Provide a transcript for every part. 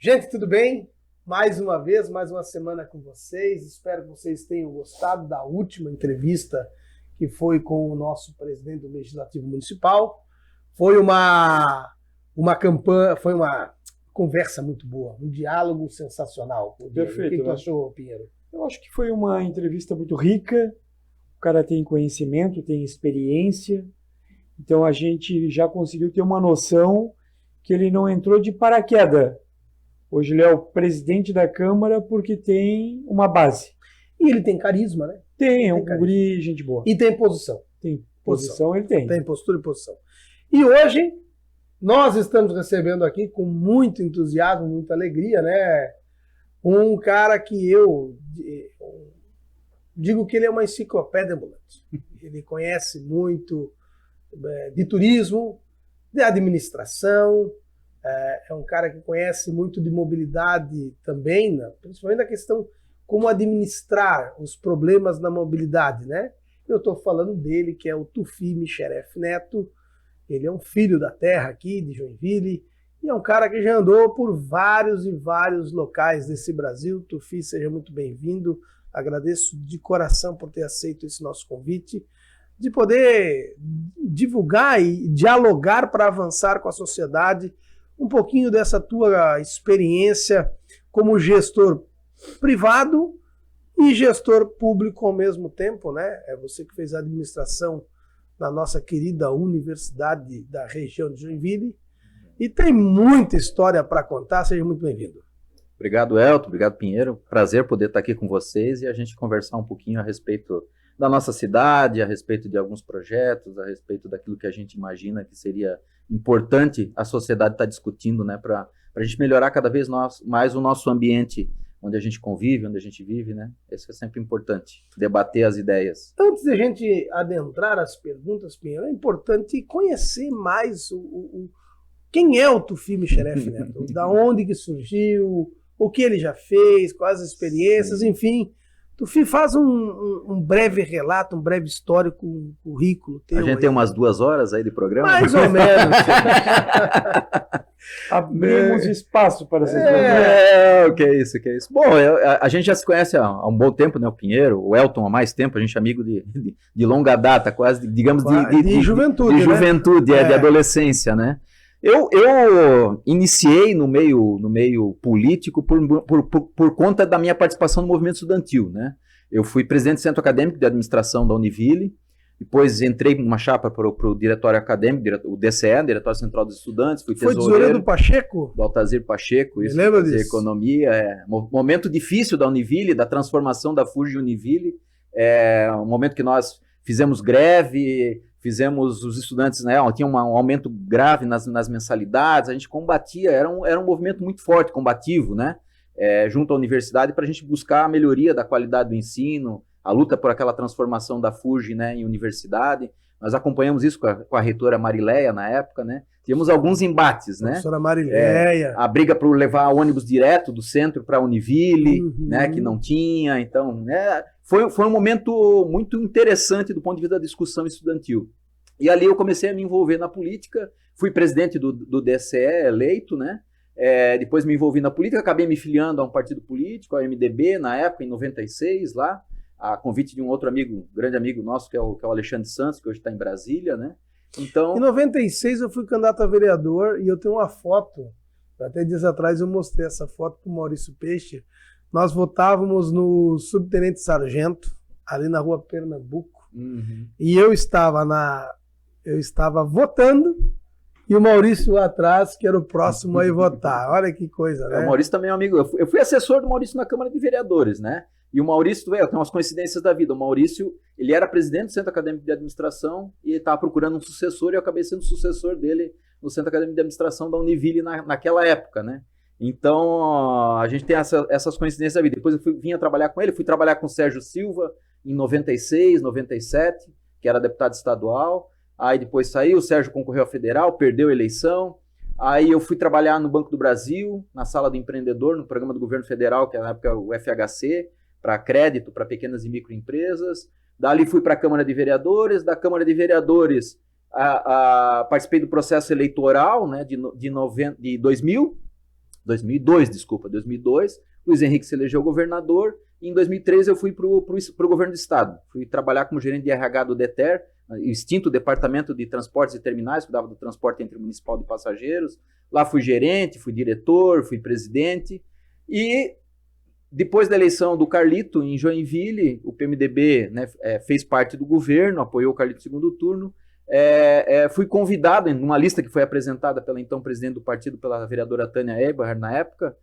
Gente, tudo bem? Mais uma vez, mais uma semana com vocês. Espero que vocês tenham gostado da última entrevista que foi com o nosso presidente do Legislativo Municipal. Foi uma campanha, foi uma conversa muito boa, um diálogo sensacional. Perfeito. O que tu achou, Pinheiro? Eu acho que foi uma entrevista muito rica. O cara tem conhecimento, tem experiência. Então a gente já conseguiu ter uma noção que ele não entrou de paraquedas. Hoje ele é o presidente da Câmara porque tem uma base. E ele tem carisma, né? Tem um guri, gente boa. E tem posição. Tem posição, ele tem. Tem postura e posição. E hoje nós estamos recebendo aqui com muito entusiasmo, muita alegria, né? Um cara que eu digo que ele é uma enciclopédia ambulante. Ele conhece muito de turismo, de administração, é um cara que conhece muito de mobilidade também, né? Principalmente na questão como administrar os problemas na mobilidade, né? Eu estou falando dele, que é o Tufi Michelef Neto. Ele é um filho da terra aqui, de Joinville, e é um cara que já andou por vários e vários locais desse Brasil. Tufi, seja muito bem-vindo. Agradeço de coração por ter aceito esse nosso convite, de poder divulgar e dialogar para avançar com a sociedade um pouquinho dessa tua experiência como gestor privado e gestor público ao mesmo tempo, né? É você que fez a administração na nossa querida universidade da região de Joinville e tem muita história para contar. Seja muito bem-vindo. Obrigado, Elton. Obrigado, Pinheiro. Prazer poder estar aqui com vocês e a gente conversar um pouquinho a respeito da nossa cidade, a respeito de alguns projetos, a respeito daquilo que a gente imagina que seria importante a sociedade estar discutindo, né, para a gente melhorar cada vez mais o nosso ambiente onde a gente convive, onde a gente vive, né? Isso é sempre importante, debater as ideias. Antes de a gente adentrar as perguntas, Pinheiro, é importante conhecer mais quem é o Tufi Michelef Neto, da onde que surgiu, o que ele já fez, quais as experiências, sim. Enfim. Tufi, faz um breve relato, um breve histórico, um currículo teu. A gente tem umas 2 horas aí de programa? Mais ou menos. Abrimos espaço para essas perguntas. O que é isso? Bom, a gente já se conhece há um bom tempo, né? O Pinheiro, o Elton há mais tempo, a gente é amigo de longa data, quase, digamos, de juventude. De juventude, né? De adolescência, né? Eu iniciei no meio político por conta da minha participação no movimento estudantil, né? Eu fui presidente do Centro Acadêmico de Administração da Univille, depois entrei numa chapa para o Diretório Acadêmico, o DCE, Diretório Central dos Estudantes, fui tesoureiro. Foi tesoureiro do Pacheco? Do Altazir Pacheco, isso. Lembra disso? Economia, momento difícil da Univille, da transformação da FURJ Univille, um momento que nós fizemos greve, fizemos os estudantes, né, tinha um aumento grave nas mensalidades, a gente combatia, era um movimento muito forte, combativo, né, junto à universidade, para a gente buscar a melhoria da qualidade do ensino, a luta por aquela transformação da FURJ, né, em universidade. Nós acompanhamos isso com a reitora Marileia na época, né, tínhamos alguns embates, né. Professora Marileia. A briga por levar ônibus direto do centro para a Univille, né, que não tinha, então, né, foi um momento muito interessante do ponto de vista da discussão estudantil. E ali eu comecei a me envolver na política, fui presidente do DCE eleito, né? Depois me envolvi na política, acabei me filiando a um partido político, a MDB, na época, em 96, lá, a convite de um outro amigo, grande amigo nosso, que é o Alexandre Santos, que hoje está em Brasília, né? Então... Em 96 eu fui candidato a vereador e eu tenho uma foto, até dias atrás eu mostrei essa foto para o Maurício Peixe. Nós votávamos no Subtenente Sargento, ali na rua Pernambuco, e eu estava votando e o Maurício lá atrás, que era o próximo a ir votar. Olha que coisa, né? O Maurício também é um amigo. Eu fui assessor do Maurício na Câmara de Vereadores, né? E o Maurício, tem umas coincidências da vida. O Maurício, ele era presidente do Centro Acadêmico de Administração e estava procurando um sucessor e eu acabei sendo sucessor dele no Centro Acadêmico de Administração da Univille naquela época, né? Então, a gente tem essas coincidências da vida. Depois eu vim trabalhar com ele, fui trabalhar com o Sérgio Silva em 96, 97, que era deputado estadual. Aí depois saiu, o Sérgio concorreu à federal, perdeu a eleição. Aí eu fui trabalhar no Banco do Brasil, na sala do empreendedor, no programa do governo federal, que na época era o FHC, para crédito para pequenas e microempresas. Dali fui para a Câmara de Vereadores, da Câmara de Vereadores participei do processo eleitoral, né, de 2000, 2002, desculpa, 2002, Luiz Henrique se elegeu governador, e em 2003 eu fui para o governo do estado, fui trabalhar como gerente de RH do DETER, extinto Departamento de Transportes e Terminais, cuidava do transporte intermunicipal de passageiros, lá fui gerente, fui diretor, fui presidente, e depois da eleição do Carlito em Joinville, o PMDB, né, fez parte do governo, apoiou o Carlito no segundo turno, fui convidado em uma lista que foi apresentada pela então presidente do partido, pela vereadora Tânia Eberhard na época,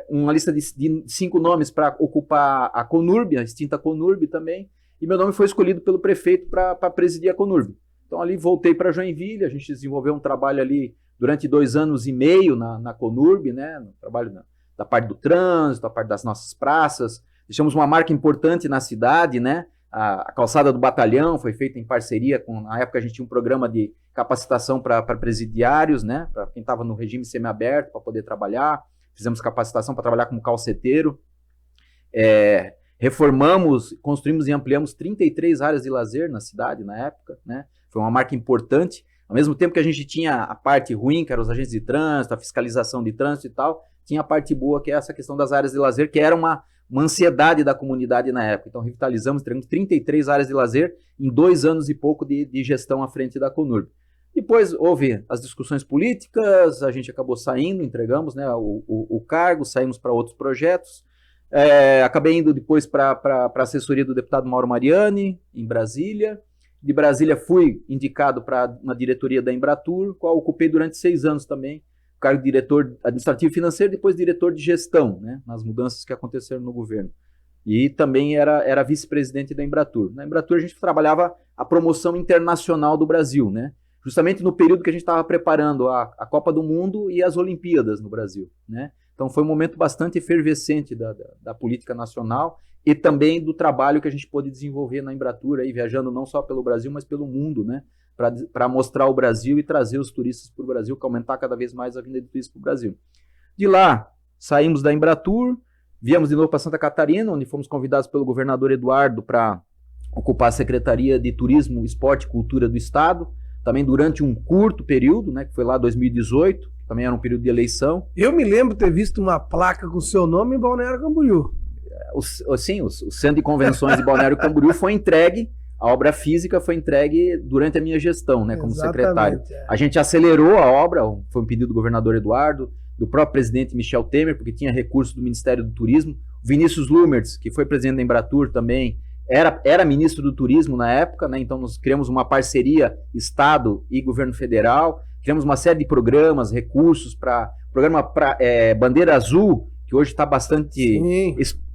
uma lista de 5 nomes para ocupar a Conurb, a extinta Conurb também, e meu nome foi escolhido pelo prefeito para presidir a Conurb. Então ali voltei para Joinville, a gente desenvolveu um trabalho ali durante 2 anos e meio na Conurb, né, no trabalho da parte do trânsito, da parte das nossas praças, deixamos uma marca importante na cidade, né, a calçada do batalhão foi feita em parceria com, na época a gente tinha um programa de capacitação para presidiários, né, para quem estava no regime semiaberto, para poder trabalhar, fizemos capacitação para trabalhar como calceteiro, reformamos, construímos e ampliamos 33 áreas de lazer na cidade na época, né, foi uma marca importante, ao mesmo tempo que a gente tinha a parte ruim, que eram os agentes de trânsito, a fiscalização de trânsito e tal, tinha a parte boa, que é essa questão das áreas de lazer, que era uma ansiedade da comunidade na época. Então, revitalizamos, entregamos 33 áreas de lazer em 2 anos e pouco de gestão à frente da Conurb. Depois houve as discussões políticas, a gente acabou saindo, entregamos, né, o cargo, saímos para outros projetos. Acabei indo depois para a assessoria do deputado Mauro Mariani, em Brasília. De Brasília fui indicado para uma diretoria da Embratur, qual ocupei durante 6 anos também, o cargo de diretor administrativo e financeiro, depois diretor de gestão, né, nas mudanças que aconteceram no governo. E também era vice-presidente da Embratur. Na Embratur a gente trabalhava a promoção internacional do Brasil, né, justamente no período que a gente estava preparando a Copa do Mundo e as Olimpíadas no Brasil, né. Então foi um momento bastante efervescente da política nacional e também do trabalho que a gente pôde desenvolver na Embratur, aí, viajando não só pelo Brasil, mas pelo mundo, né, para mostrar o Brasil e trazer os turistas para o Brasil, aumentar cada vez mais a vinda de turistas para o Brasil. De lá, saímos da Embratur, viemos de novo para Santa Catarina, onde fomos convidados pelo governador Eduardo para ocupar a Secretaria de Turismo, Esporte e Cultura do Estado, também durante um curto período, né, que foi lá 2018, também era um período de eleição. Eu me lembro de ter visto uma placa com o seu nome em Balneário Camboriú. Sim, o Centro de Convenções de Balneário Camboriú foi entregue, a obra física foi entregue durante a minha gestão, né, como secretário. A gente acelerou a obra, foi um pedido do governador Eduardo, do próprio presidente Michel Temer, porque tinha recurso do Ministério do Turismo. Vinícius Lumertz, que foi presidente da Embratur também, era ministro do Turismo na época, né, então nós criamos uma parceria Estado e Governo Federal, criamos uma série de programas, recursos para programa Bandeira Azul, que hoje está bastante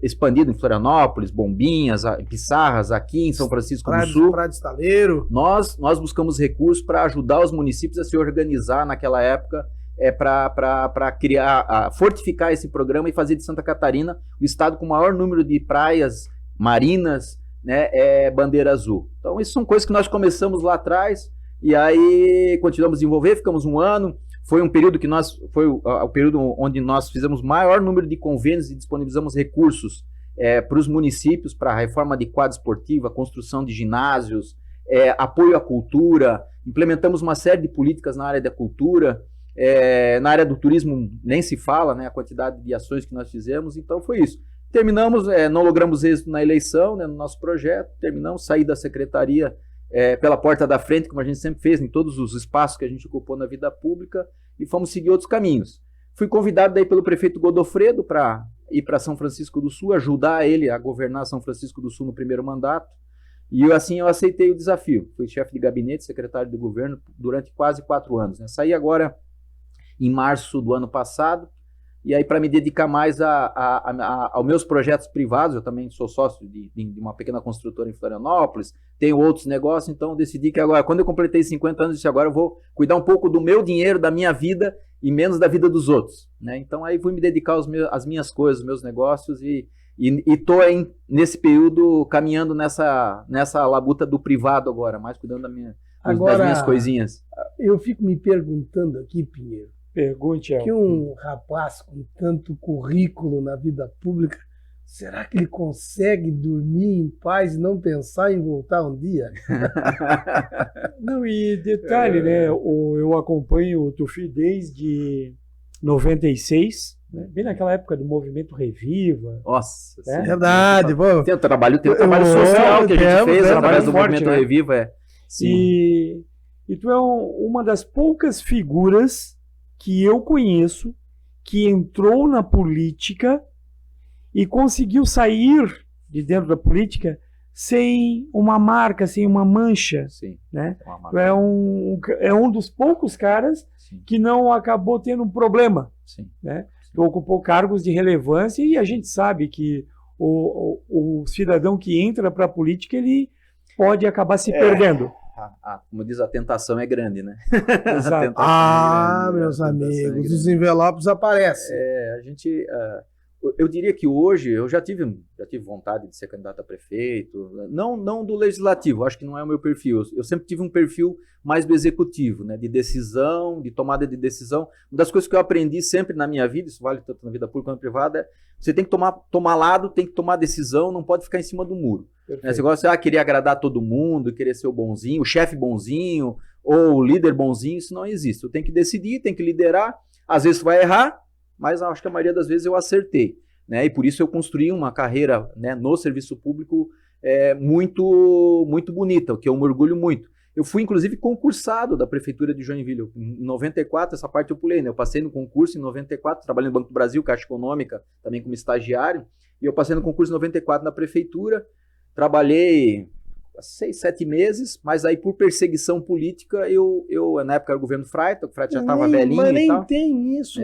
expandido em Florianópolis, Bombinhas, em Pissarras, aqui em São Francisco do Sul. Praia de Estaleiro. Nós buscamos recursos para ajudar os municípios a se organizar naquela época, para criar, fortificar esse programa e fazer de Santa Catarina o estado com o maior número de praias marinas, né, Bandeira Azul. Então, isso são coisas que nós começamos lá atrás, e aí continuamos a desenvolver, ficamos 1 ano. Foi um período que foi o período onde nós fizemos maior número de convênios e disponibilizamos recursos para os municípios, para a reforma de quadra esportiva, construção de ginásios, apoio à cultura, implementamos uma série de políticas na área da cultura, na área do turismo nem se fala, né, a quantidade de ações que nós fizemos, então foi isso. Terminamos, não logramos êxito na eleição, né, no nosso projeto, terminamos, saí da secretaria pela porta da frente, como a gente sempre fez, em todos os espaços que a gente ocupou na vida pública, e fomos seguir outros caminhos. Fui convidado daí pelo prefeito Godofredo para ir para São Francisco do Sul, ajudar ele a governar São Francisco do Sul no primeiro mandato, e assim eu aceitei o desafio. Fui chefe de gabinete, secretário de governo durante quase 4 anos. Né? Saí agora em março do ano passado, e aí para me dedicar mais aos meus projetos privados, eu também sou sócio de uma pequena construtora em Florianópolis, tenho outros negócios, então decidi que agora, quando eu completei 50 anos, disse agora eu vou cuidar um pouco do meu dinheiro, da minha vida e menos da vida dos outros, né? Então aí fui me dedicar às minhas coisas, aos meus negócios e estou nesse período caminhando nessa labuta do privado agora, mais cuidando das minhas coisinhas. Eu fico me perguntando aqui, Pinheiro, Pergunte, que um rapaz com tanto currículo na vida pública, será que ele consegue dormir em paz e não pensar em voltar um dia? Não, e detalhe, né? Eu acompanho o Tufi desde 96, né? Bem naquela época do movimento Reviva. Nossa, É? Verdade, pô. Tem um trabalho social que a gente fez através do forte, movimento né? Reviva. Sim. E tu é uma das poucas figuras que eu conheço que entrou na política e conseguiu sair de dentro da política sem uma marca, sem uma mancha. Sim. Né? É uma Tu é um dos poucos caras Sim. que não acabou tendo um problema. Sim. Né? Tu ocupou cargos de relevância e a gente sabe que o cidadão que entra para a política, ele pode acabar se perdendo. Como diz, a tentação é grande, né? Exato. Meus amigos, os envelopes aparecem. A gente... eu diria que hoje eu já tive vontade de ser candidato a prefeito, não do legislativo, acho que não é o meu perfil. Eu sempre tive um perfil mais do executivo, né, de decisão, de tomada de decisão. Uma das coisas que eu aprendi sempre na minha vida, isso vale tanto na vida pública quanto na privada, é você tem que tomar lado, tem que tomar decisão, não pode ficar em cima do muro. Né? Você gosta de querer agradar todo mundo, querer ser o bonzinho, o chefe bonzinho, ou o líder bonzinho, isso não existe. Eu tenho que decidir, tenho que liderar, às vezes vai errar, mas acho que a maioria das vezes eu acertei, né? E por isso eu construí uma carreira, né, no serviço público muito, muito bonita, o que eu me orgulho muito. Eu fui, inclusive, concursado da Prefeitura de Joinville. Em 94, essa parte eu pulei, né? Eu passei no concurso em 94, trabalhei no Banco do Brasil, Caixa Econômica, também como estagiário, e eu passei no concurso em 94 na Prefeitura, trabalhei 6, 7 meses, mas aí por perseguição política, eu na época era o governo Freita, o Freita já estava velhinho mas e tal. nem tem isso,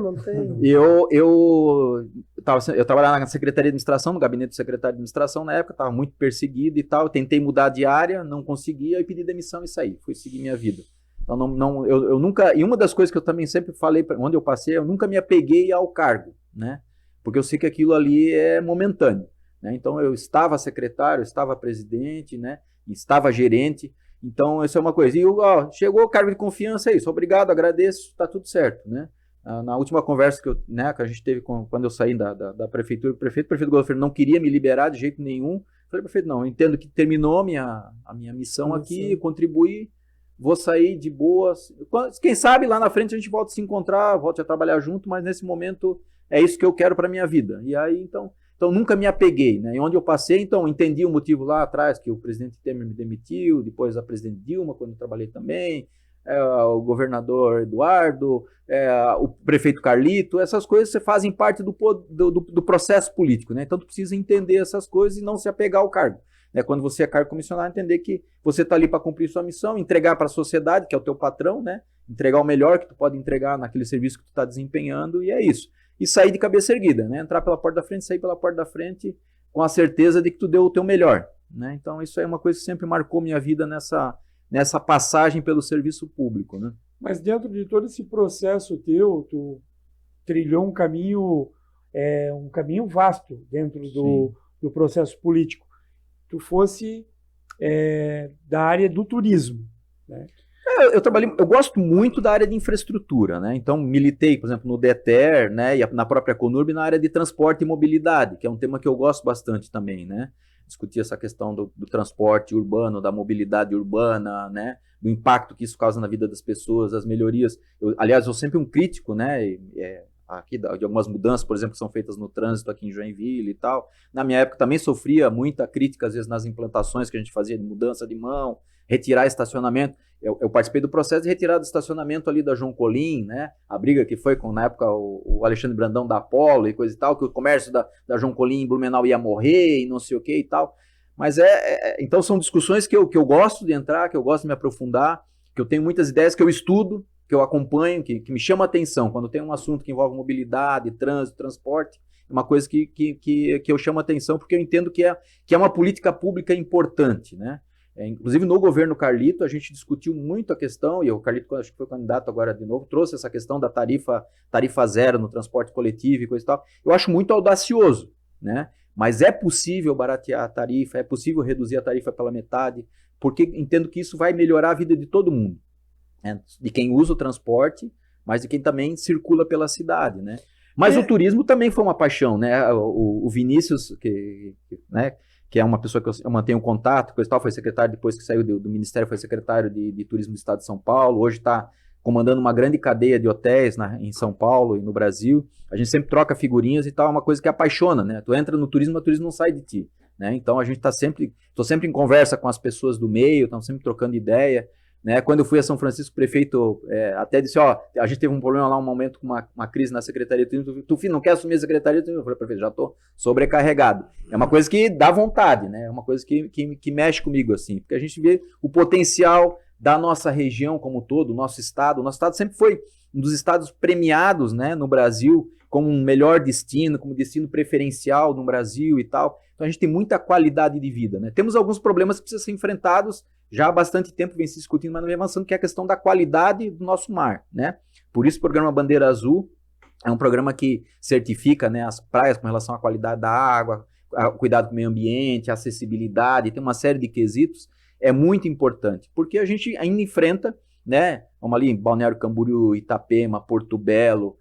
não tem. Eu trabalhava na Secretaria de Administração, no gabinete do secretário de Administração na época, estava muito perseguido e tal, eu tentei mudar de área, não conseguia, e pedi demissão e saí, fui seguir minha vida. Então eu nunca, e uma das coisas que eu também sempre falei, onde eu passei, eu nunca me apeguei ao cargo, né? Porque eu sei que aquilo ali é momentâneo. Né? Então eu estava secretário, eu estava presidente, né? Estava gerente, então isso é uma coisa. E chegou o cargo de confiança, é isso, obrigado, agradeço, está tudo certo. Né? Na última conversa que a gente teve quando eu saí da prefeitura, o prefeito Godolfo não queria me liberar de jeito nenhum. Eu falei, prefeito, não, eu entendo que terminou a minha missão aqui, contribuí, vou sair de boas. Quem sabe lá na frente a gente volta a se encontrar, volta a trabalhar junto, mas nesse momento é isso que eu quero para minha vida. E aí, então nunca me apeguei, né? E onde eu passei, então, entendi o motivo lá atrás, que o presidente Temer me demitiu, depois a presidente Dilma, quando eu trabalhei também, o governador Eduardo, o prefeito Carlito, essas coisas fazem parte do processo político, né? Então, tu precisa entender essas coisas e não se apegar ao cargo. Né? Quando você é cargo comissionário, entender que você está ali para cumprir sua missão, entregar para a sociedade, que é o teu patrão, né? Entregar o melhor que tu pode entregar naquele serviço que tu está desempenhando, e é isso. E sair de cabeça erguida, né? Entrar pela porta da frente, sair pela porta da frente com a certeza de que tu deu o teu melhor, né? Então isso aí é uma coisa que sempre marcou minha vida nessa passagem pelo serviço público, né? Mas dentro de todo esse processo teu, tu trilhou um caminho vasto dentro do processo político. Tu fosse da área do turismo, né? Eu gosto muito da área de infraestrutura, né? Então militei, por exemplo, no DETER, né? E na própria CONURB na área de transporte e mobilidade, que é um tema que eu gosto bastante também, né? Discutir essa questão do transporte urbano, da mobilidade urbana, né? Do impacto que isso causa na vida das pessoas, as melhorias. Aliás, eu sempre um crítico, né? Aqui de algumas mudanças, por exemplo, que são feitas no trânsito aqui em Joinville e tal. Na minha época também sofria muita crítica, às vezes, nas implantações que a gente fazia de mudança de mão, retirar estacionamento. Eu participei do processo de retirada do estacionamento ali da João Colim, né? A briga que foi com, na época, o Alexandre Brandão da Apollo e coisa e tal, que o comércio da João Colim em Blumenau ia morrer e não sei o que e tal. Mas então são discussões que eu gosto de entrar, que eu gosto de me aprofundar, que eu tenho muitas ideias que eu estudo, que eu acompanho, que me chama a atenção. Quando tem um assunto que envolve mobilidade, trânsito, transporte, é uma coisa que eu chamo a atenção, porque eu entendo que é uma política pública importante, né? Inclusive no governo Carlito a gente discutiu muito a questão, e o Carlito, acho que foi candidato agora de novo, trouxe essa questão da tarifa zero no transporte coletivo e coisa e tal. Eu acho muito audacioso, né? Mas é possível baratear a tarifa, é possível reduzir a tarifa pela metade, porque entendo que isso vai melhorar a vida de todo mundo, né? De quem usa o transporte, mas de quem também circula pela cidade, né? Mas o turismo também foi uma paixão, né? O Vinícius, né? Que é uma pessoa que eu mantenho contato, coisa e tal, foi secretário, depois que saiu do Ministério, foi secretário de Turismo do Estado de São Paulo, hoje está comandando uma grande cadeia de hotéis em São Paulo e no Brasil. A gente sempre troca figurinhas e tal, é uma coisa que apaixona, né? Tu entra no turismo, o turismo não sai de ti, né? Então a gente tô sempre em conversa com as pessoas do meio, estamos sempre trocando ideia, né? Quando eu fui a São Francisco, o prefeito até disse, ó, a gente teve um problema lá, um momento com uma crise na Secretaria de Turismo, tu filho, não quer assumir a Secretaria de Turismo? Eu falei, prefeito, já tô sobrecarregado. É uma coisa que dá vontade, né? É uma coisa que mexe comigo, assim, porque a gente vê o potencial da nossa região como um todo, o nosso estado sempre foi um dos estados premiados, né, no Brasil, como um melhor destino, como destino preferencial no Brasil e tal. Então a gente tem muita qualidade de vida, né? Temos alguns problemas que precisam ser enfrentados, já há bastante tempo vem se discutindo, mas não vem avançando, que é a questão da qualidade do nosso mar, né? Por isso o programa Bandeira Azul é um programa que certifica, né, as praias com relação à qualidade da água, cuidado com o meio ambiente, acessibilidade, tem uma série de quesitos. É muito importante, porque a gente ainda enfrenta, né, vamos ali, Balneário Camboriú, Itapema, Porto Belo,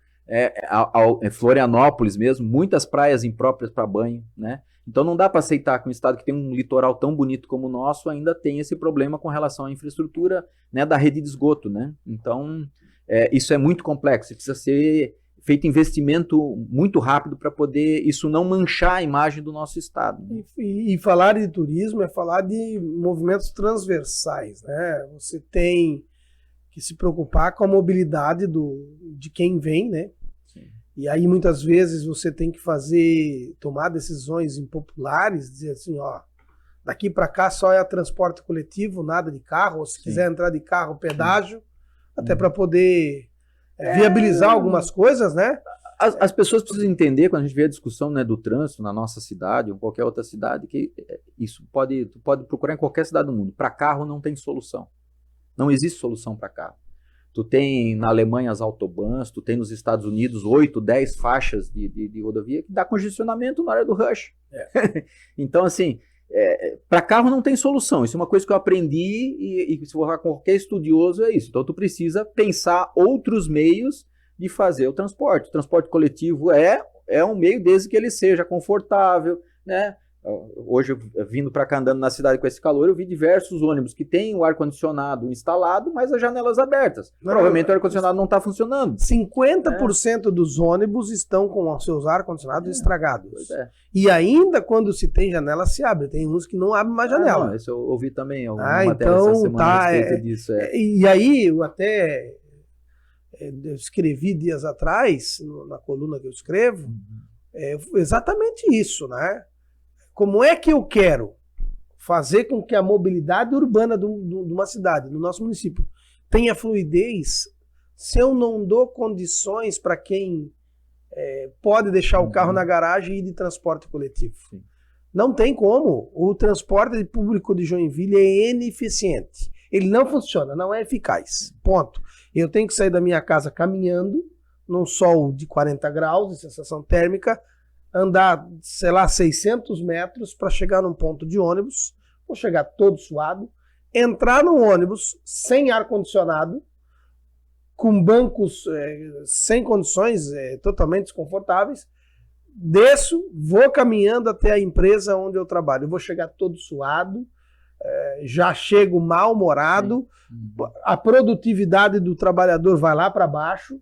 Florianópolis mesmo, muitas praias impróprias para banho, né? Então não dá para aceitar que um estado que tem um litoral tão bonito como o nosso ainda tem esse problema com relação à infraestrutura, né, da rede de esgoto, né? Então isso é muito complexo, precisa ser feito investimento muito rápido para poder isso não manchar a imagem do nosso estado. E falar de turismo é falar de movimentos transversais, né? Você tem que se preocupar com a mobilidade de quem vem, né? Sim. E aí muitas vezes você tem que tomar decisões impopulares, dizer assim, ó, daqui para cá só é transporte coletivo, nada de carro, ou se quiser entrar de carro, pedágio, até para poder viabilizar algumas coisas, né? As pessoas precisam entender, quando a gente vê a discussão, né, do trânsito na nossa cidade ou qualquer outra cidade, que isso tu pode procurar em qualquer cidade do mundo. Para carro não tem solução. Não existe solução para carro. Tu tem na Alemanha as autobahns, tu tem nos Estados Unidos 8, 10 faixas de rodovia que dá congestionamento na hora do rush. Então, assim, para carro não tem solução. Isso é uma coisa que eu aprendi e se for falar com qualquer estudioso é isso. Então tu precisa pensar outros meios de fazer o transporte. O transporte coletivo é um meio desde que ele seja confortável, né? Hoje, vindo para cá andando na cidade com esse calor, eu vi diversos ônibus que têm o ar-condicionado instalado, mas as janelas abertas. Provavelmente o ar-condicionado não está funcionando. 50% dos ônibus estão com os seus ar-condicionados estragados. E ainda quando se tem janela, se abre. Tem uns que não abrem mais janela. Isso eu ouvi também alguma matéria essa semana a respeito disso. E aí, eu até escrevi dias atrás, na coluna que eu escrevo, exatamente isso, né? Como é que eu quero fazer com que a mobilidade urbana de uma cidade, do nosso município, tenha fluidez se eu não dou condições para quem pode deixar o carro na garagem e ir de transporte coletivo? Sim. Não tem como. O transporte público de Joinville é ineficiente. Ele não funciona, não é eficaz. Ponto. Eu tenho que sair da minha casa caminhando, num sol de 40 graus, de sensação térmica, andar, sei lá, 600 metros para chegar num ponto de ônibus, vou chegar todo suado, entrar no ônibus sem ar-condicionado, com bancos sem condições, totalmente desconfortáveis, desço, vou caminhando até a empresa onde eu trabalho. Eu vou chegar todo suado, já chego mal-humorado, a produtividade do trabalhador vai lá para baixo,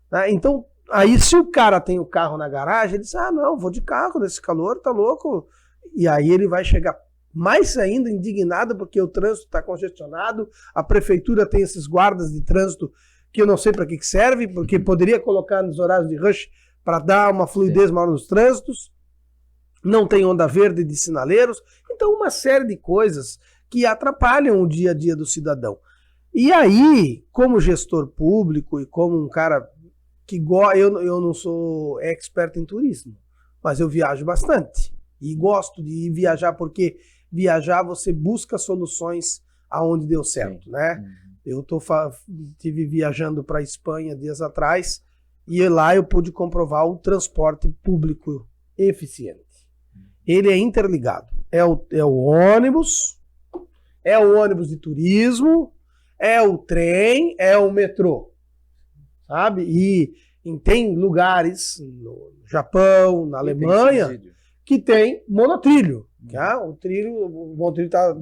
né? Então, aí se o cara tem o carro na garagem, ele diz, não, vou de carro nesse calor, tá louco? E aí ele vai chegar mais ainda indignado porque o trânsito está congestionado, a prefeitura tem esses guardas de trânsito que eu não sei para que serve, porque poderia colocar nos horários de rush para dar uma fluidez maior nos trânsitos, não tem onda verde de sinaleiros, então uma série de coisas que atrapalham o dia a dia do cidadão. E aí, como gestor público e como um cara que eu não sou expert em turismo, mas eu viajo bastante e gosto de viajar porque viajar você busca soluções aonde deu certo, né? Eu tive viajando para a Espanha dias atrás e lá eu pude comprovar o transporte público eficiente. Ele é interligado. É o ônibus de turismo, é o trem, é o metrô. Sabe? E tem lugares no Japão, na Alemanha, que tem monotrilho. O monotrilho está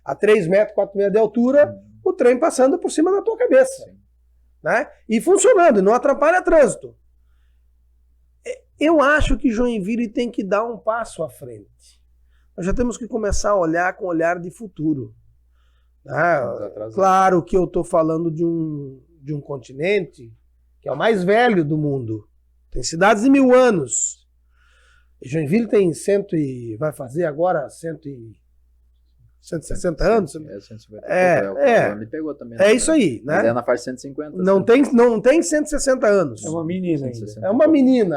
a 3 metros, 4 metros de altura, o trem passando por cima da tua cabeça. né? E funcionando, não atrapalha trânsito. Eu acho que Joinville tem que dar um passo à frente. Nós já temos que começar a olhar com olhar de futuro. Claro que eu estou falando de um continente que é o mais velho do mundo. Tem cidades de 1000 anos. Joinville tem vai fazer agora 160 anos? 150. Me pegou também. É isso aí, né? Mas é na faixa 150. Não tem 160 anos. É uma menina ainda. É uma menina,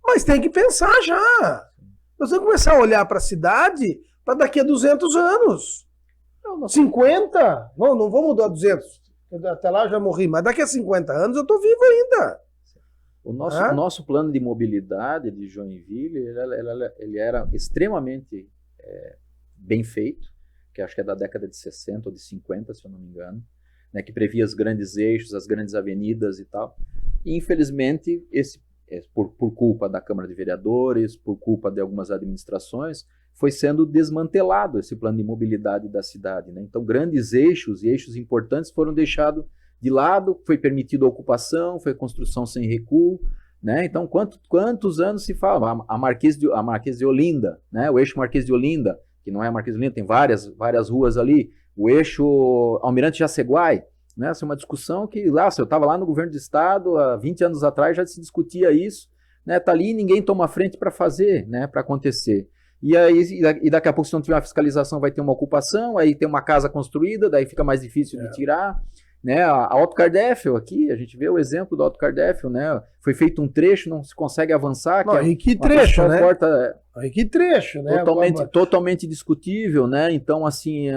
Mas tem que pensar já. Nós vamos começar a olhar para a cidade para daqui a 200 anos. 50? Não vou mudar 200. Até lá eu já morri, mas daqui a 50 anos eu estou vivo ainda. O nosso plano de mobilidade de Joinville, ele era extremamente bem feito, que acho que é da década de 60 ou de 50, se eu não me engano, né, que previa os grandes eixos, as grandes avenidas e tal. E, infelizmente, por culpa da Câmara de Vereadores, por culpa de algumas administrações, foi sendo desmantelado esse plano de mobilidade da cidade, né? Então, grandes eixos e eixos importantes foram deixados de lado, foi permitida a ocupação, foi construção sem recuo, né? Então, quantos anos se fala? A Marquês de Olinda, né? O eixo Marquês de Olinda, que não é a Marquês de Olinda, tem várias ruas ali, o eixo Almirante Jaceguai, né? Essa é uma discussão que eu estava lá no governo do estado, há 20 anos atrás já se discutia isso, né? Tá ali e ninguém toma frente para fazer, né? Para acontecer. E daqui a pouco, se não tiver uma fiscalização, vai ter uma ocupação, aí tem uma casa construída, daí fica mais difícil de tirar. Né? A Otto Cardeffel aqui, a gente vê o exemplo da Otto Cardeffel, né? Foi feito um trecho, não se consegue avançar. Que trecho, né? Porta, que trecho, né? Totalmente discutível, né? Então, assim,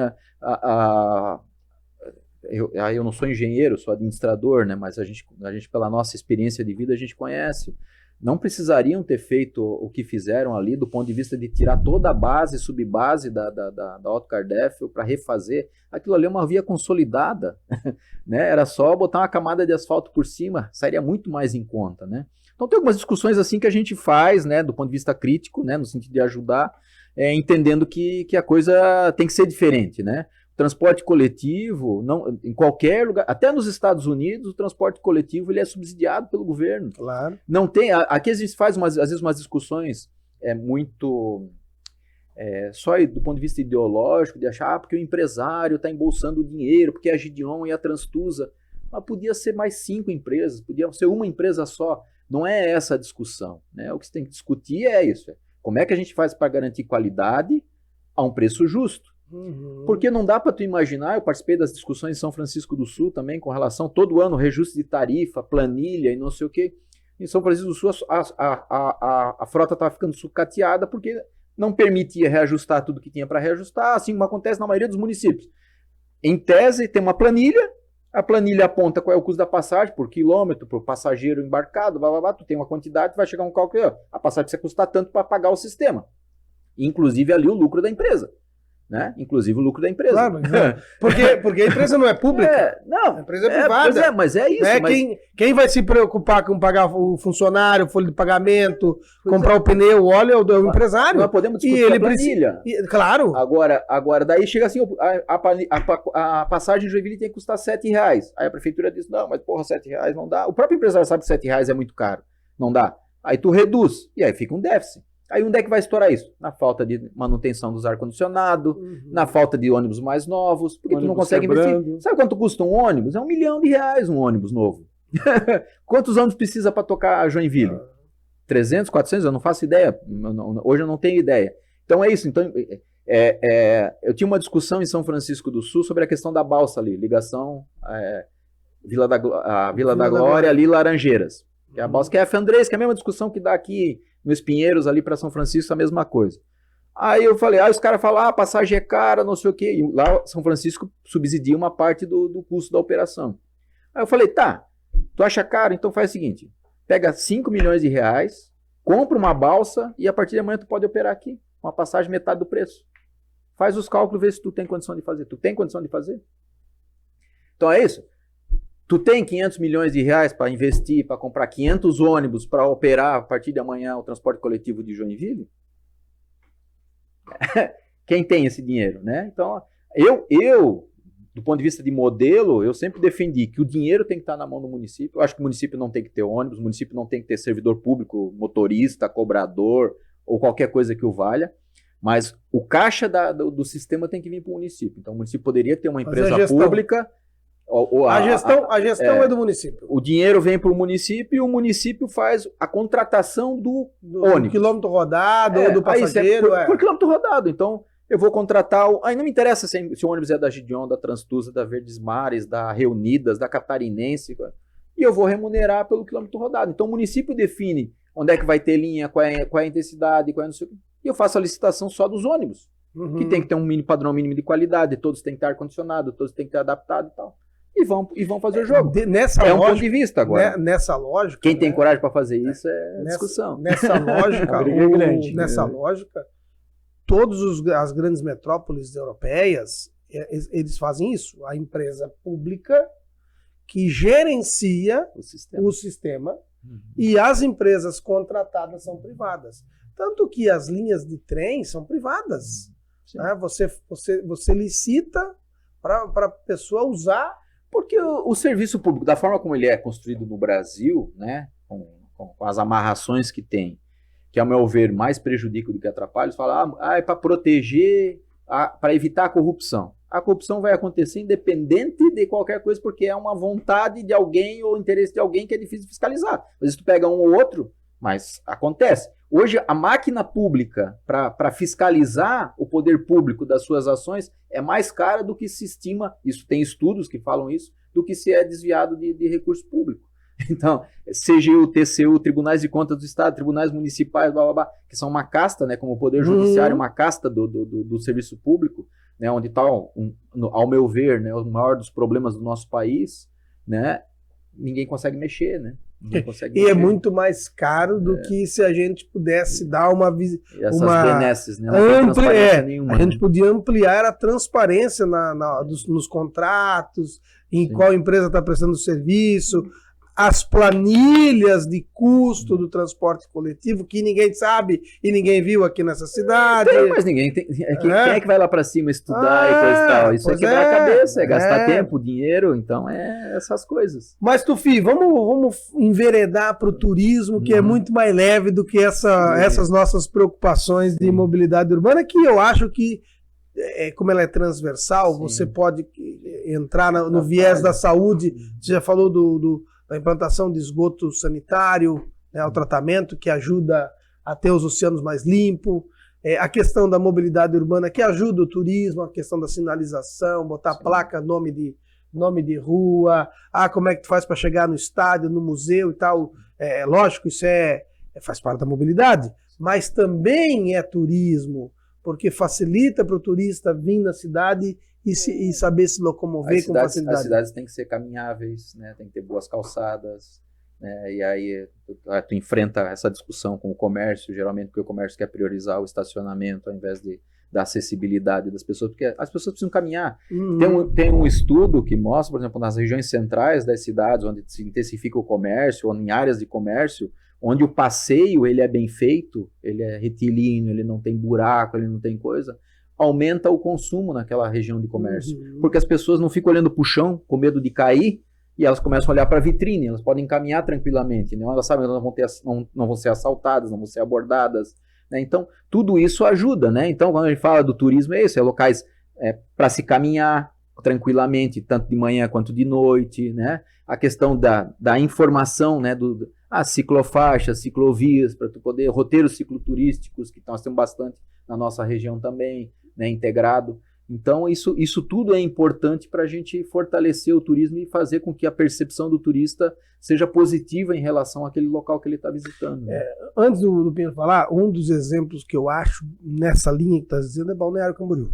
eu não sou engenheiro, sou administrador, né? Mas a gente, pela nossa experiência de vida, a gente conhece. Não precisariam ter feito o que fizeram ali do ponto de vista de tirar toda a base, subbase da Otto Cardeffel para refazer. Aquilo ali é uma via consolidada, né? Era só botar uma camada de asfalto por cima, sairia muito mais em conta, né? Então tem algumas discussões assim que a gente faz, né, do ponto de vista crítico, né, no sentido de ajudar, entendendo que a coisa tem que ser diferente, né? Transporte coletivo, em qualquer lugar, até nos Estados Unidos, o transporte coletivo ele é subsidiado pelo governo. Claro. Não tem, aqui a gente faz às vezes umas discussões muito só do ponto de vista ideológico, de achar porque o empresário está embolsando o dinheiro, porque a Gideon e a Transtusa, mas podia ser mais 5 empresas, podia ser uma empresa só. Não é essa a discussão, né? O que você tem que discutir é isso, como é que a gente faz para garantir qualidade a um preço justo. Uhum. Porque não dá para tu imaginar, eu participei das discussões em São Francisco do Sul também, com relação todo ano, reajuste de tarifa, planilha e não sei o quê. Em São Francisco do Sul a frota estava ficando sucateada porque não permitia reajustar tudo que tinha para reajustar, assim como acontece na maioria dos municípios. Em tese, tem uma planilha, a planilha aponta qual é o custo da passagem por quilômetro, por passageiro embarcado, tu tem uma quantidade, vai chegar um cálculo, a passagem precisa custar tanto para pagar o sistema. Inclusive ali o lucro da empresa. Né? Inclusive o lucro da empresa. Claro, porque a empresa não é pública. Não, a empresa é privada. Mas é isso. Né? Mas... Quem vai se preocupar com pagar o funcionário, folha de pagamento, comprar o pneu, o óleo, é o empresário. Nós podemos discutir a planilha. Claro. Agora, daí chega assim, a passagem de Joinville tem que custar R$7. Aí a prefeitura diz, não, mas porra, R$7 não dá. O próprio empresário sabe que R$7 é muito caro. Não dá. Aí tu reduz. E aí fica um déficit. Aí onde é que vai estourar isso? Na falta de manutenção dos ar-condicionado, na falta de ônibus mais novos, porque tu não consegue investir. Sabe quanto custa um ônibus? É R$1 milhão um ônibus novo. Quantos ônibus precisa para tocar a Joinville? 300, 400? Eu não faço ideia. Hoje eu não tenho ideia. Então é isso. Então, eu tinha uma discussão em São Francisco do Sul sobre a questão da balsa ali, ligação Vila da Glória ali, Laranjeiras. Que é a balsa, que é a F. Andrés, que é a mesma discussão que dá aqui nos Pinheiros, ali para São Francisco, a mesma coisa. Aí eu falei, os caras falam, a passagem é cara, não sei o quê. E lá São Francisco subsidia uma parte do custo da operação. Aí eu falei, tá, tu acha caro? Então faz o seguinte, pega R$5 milhões, compra uma balsa e a partir de amanhã tu pode operar aqui. Uma passagem metade do preço. Faz os cálculos, vê se tu tem condição de fazer. Tu tem condição de fazer? Então é isso. Tu tem R$500 milhões para investir, para comprar 500 ônibus para operar a partir de amanhã o transporte coletivo de Joinville? Quem tem esse dinheiro, né? Então, eu do ponto de vista de modelo, eu sempre defendi que o dinheiro tem que estar na mão do município. Eu acho que o município não tem que ter ônibus, o município não tem que ter servidor público, motorista, cobrador ou qualquer coisa que o valha. Mas o caixa do sistema tem que vir para o município. Então o município poderia ter uma empresa pública. A gestão é do município. O dinheiro vem para o município e o município faz a contratação do ônibus. Do quilômetro rodado ou do passageiro. Por quilômetro rodado. Então, eu vou contratar... Aí não me interessa se o ônibus é da Gideon, da Transtusa, da Verdes Mares, da Reunidas, da Catarinense. E eu vou remunerar pelo quilômetro rodado. Então, o município define onde é que vai ter linha, qual é a intensidade, qual é não sei o quê. E eu faço a licitação só dos ônibus. Que tem que ter um padrão mínimo de qualidade, todos têm que ter ar-condicionado, todos têm que ter adaptado e tal. E vão fazer o jogo. Um ponto de vista agora. Nessa lógica. Quem tem coragem para fazer isso discussão. Nessa lógica, nessa lógica, todas as grandes metrópoles europeias, eles fazem isso. A empresa pública que gerencia o sistema e as empresas contratadas são privadas. Tanto que as linhas de trem são privadas. Né? Você licita para a pessoa usar. Porque o serviço público, da forma como ele é construído no Brasil, né, com as amarrações que tem, que, ao meu ver, mais prejudica do que atrapalha, eles falam, é para proteger, para evitar a corrupção. A corrupção vai acontecer independente de qualquer coisa, porque é uma vontade de alguém ou interesse de alguém que é difícil de fiscalizar. Às vezes tu pega um ou outro, mas acontece. Hoje, a máquina pública para fiscalizar o poder público das suas ações é mais cara do que se estima, isso tem estudos que falam isso, do que se é desviado de recurso público. Então, CGU, TCU, Tribunais de Contas do Estado, Tribunais Municipais, blá, blá, blá, que são uma casta, né, como o Poder Judiciário, uma casta do serviço público, né, onde está, ao meu ver, né, o maior dos problemas do nosso país, né, ninguém consegue mexer, né? É muito mais caro do que se a gente pudesse dar essas benesses, né? Não tem transparência nenhuma, a gente podia ampliar a transparência nos contratos, em qual empresa está prestando o serviço, as planilhas de custo do transporte coletivo, que ninguém sabe e ninguém viu aqui nessa cidade. Mas ninguém tem. Quem é que vai lá para cima estudar e coisa e tal? Isso é quebrar a cabeça, é gastar tempo, dinheiro, então é essas coisas. Mas, Tufi, vamos enveredar para o turismo, que é muito mais leve do que essas nossas preocupações de mobilidade urbana, que eu acho que, como ela é transversal, você pode entrar no viés da saúde. Você já falou da implantação de esgoto sanitário, né, o tratamento que ajuda a ter os oceanos mais limpos, a questão da mobilidade urbana que ajuda o turismo, a questão da sinalização, botar placa, nome de rua, como é que tu faz para chegar no estádio, no museu e tal. Lógico, isso faz parte da mobilidade, mas também é turismo, porque facilita para o turista vir na cidade e saber se locomover com facilidade. As cidades têm que ser caminháveis, né? Tem que ter boas calçadas, né? E aí tu enfrenta essa discussão com o comércio, geralmente porque o comércio quer priorizar o estacionamento ao invés da acessibilidade das pessoas, porque as pessoas precisam caminhar. Tem um estudo que mostra, por exemplo, nas regiões centrais das cidades, onde se intensifica o comércio, ou em áreas de comércio, onde o passeio ele é bem feito, ele é retilíneo, ele não tem buraco, ele não tem coisa, aumenta o consumo naquela região de comércio. Porque as pessoas não ficam olhando para o chão com medo de cair e elas começam a olhar para a vitrine, elas podem caminhar tranquilamente, né? Elas sabem que não vão ser assaltadas, não vão ser abordadas, né? Então, tudo isso ajuda, né? Então, quando a gente fala do turismo, é isso, é locais para se caminhar tranquilamente, tanto de manhã quanto de noite, né? A questão da informação, né? Ciclofaixas, ciclovias, para tu poder, roteiros cicloturísticos, que nós temos bastante na nossa região também, né, integrado. Então, isso tudo é importante para a gente fortalecer o turismo e fazer com que a percepção do turista seja positiva em relação àquele local que ele está visitando. Né? Antes do Pinheiro falar, um dos exemplos que eu acho nessa linha que está dizendo é Balneário Camboriú.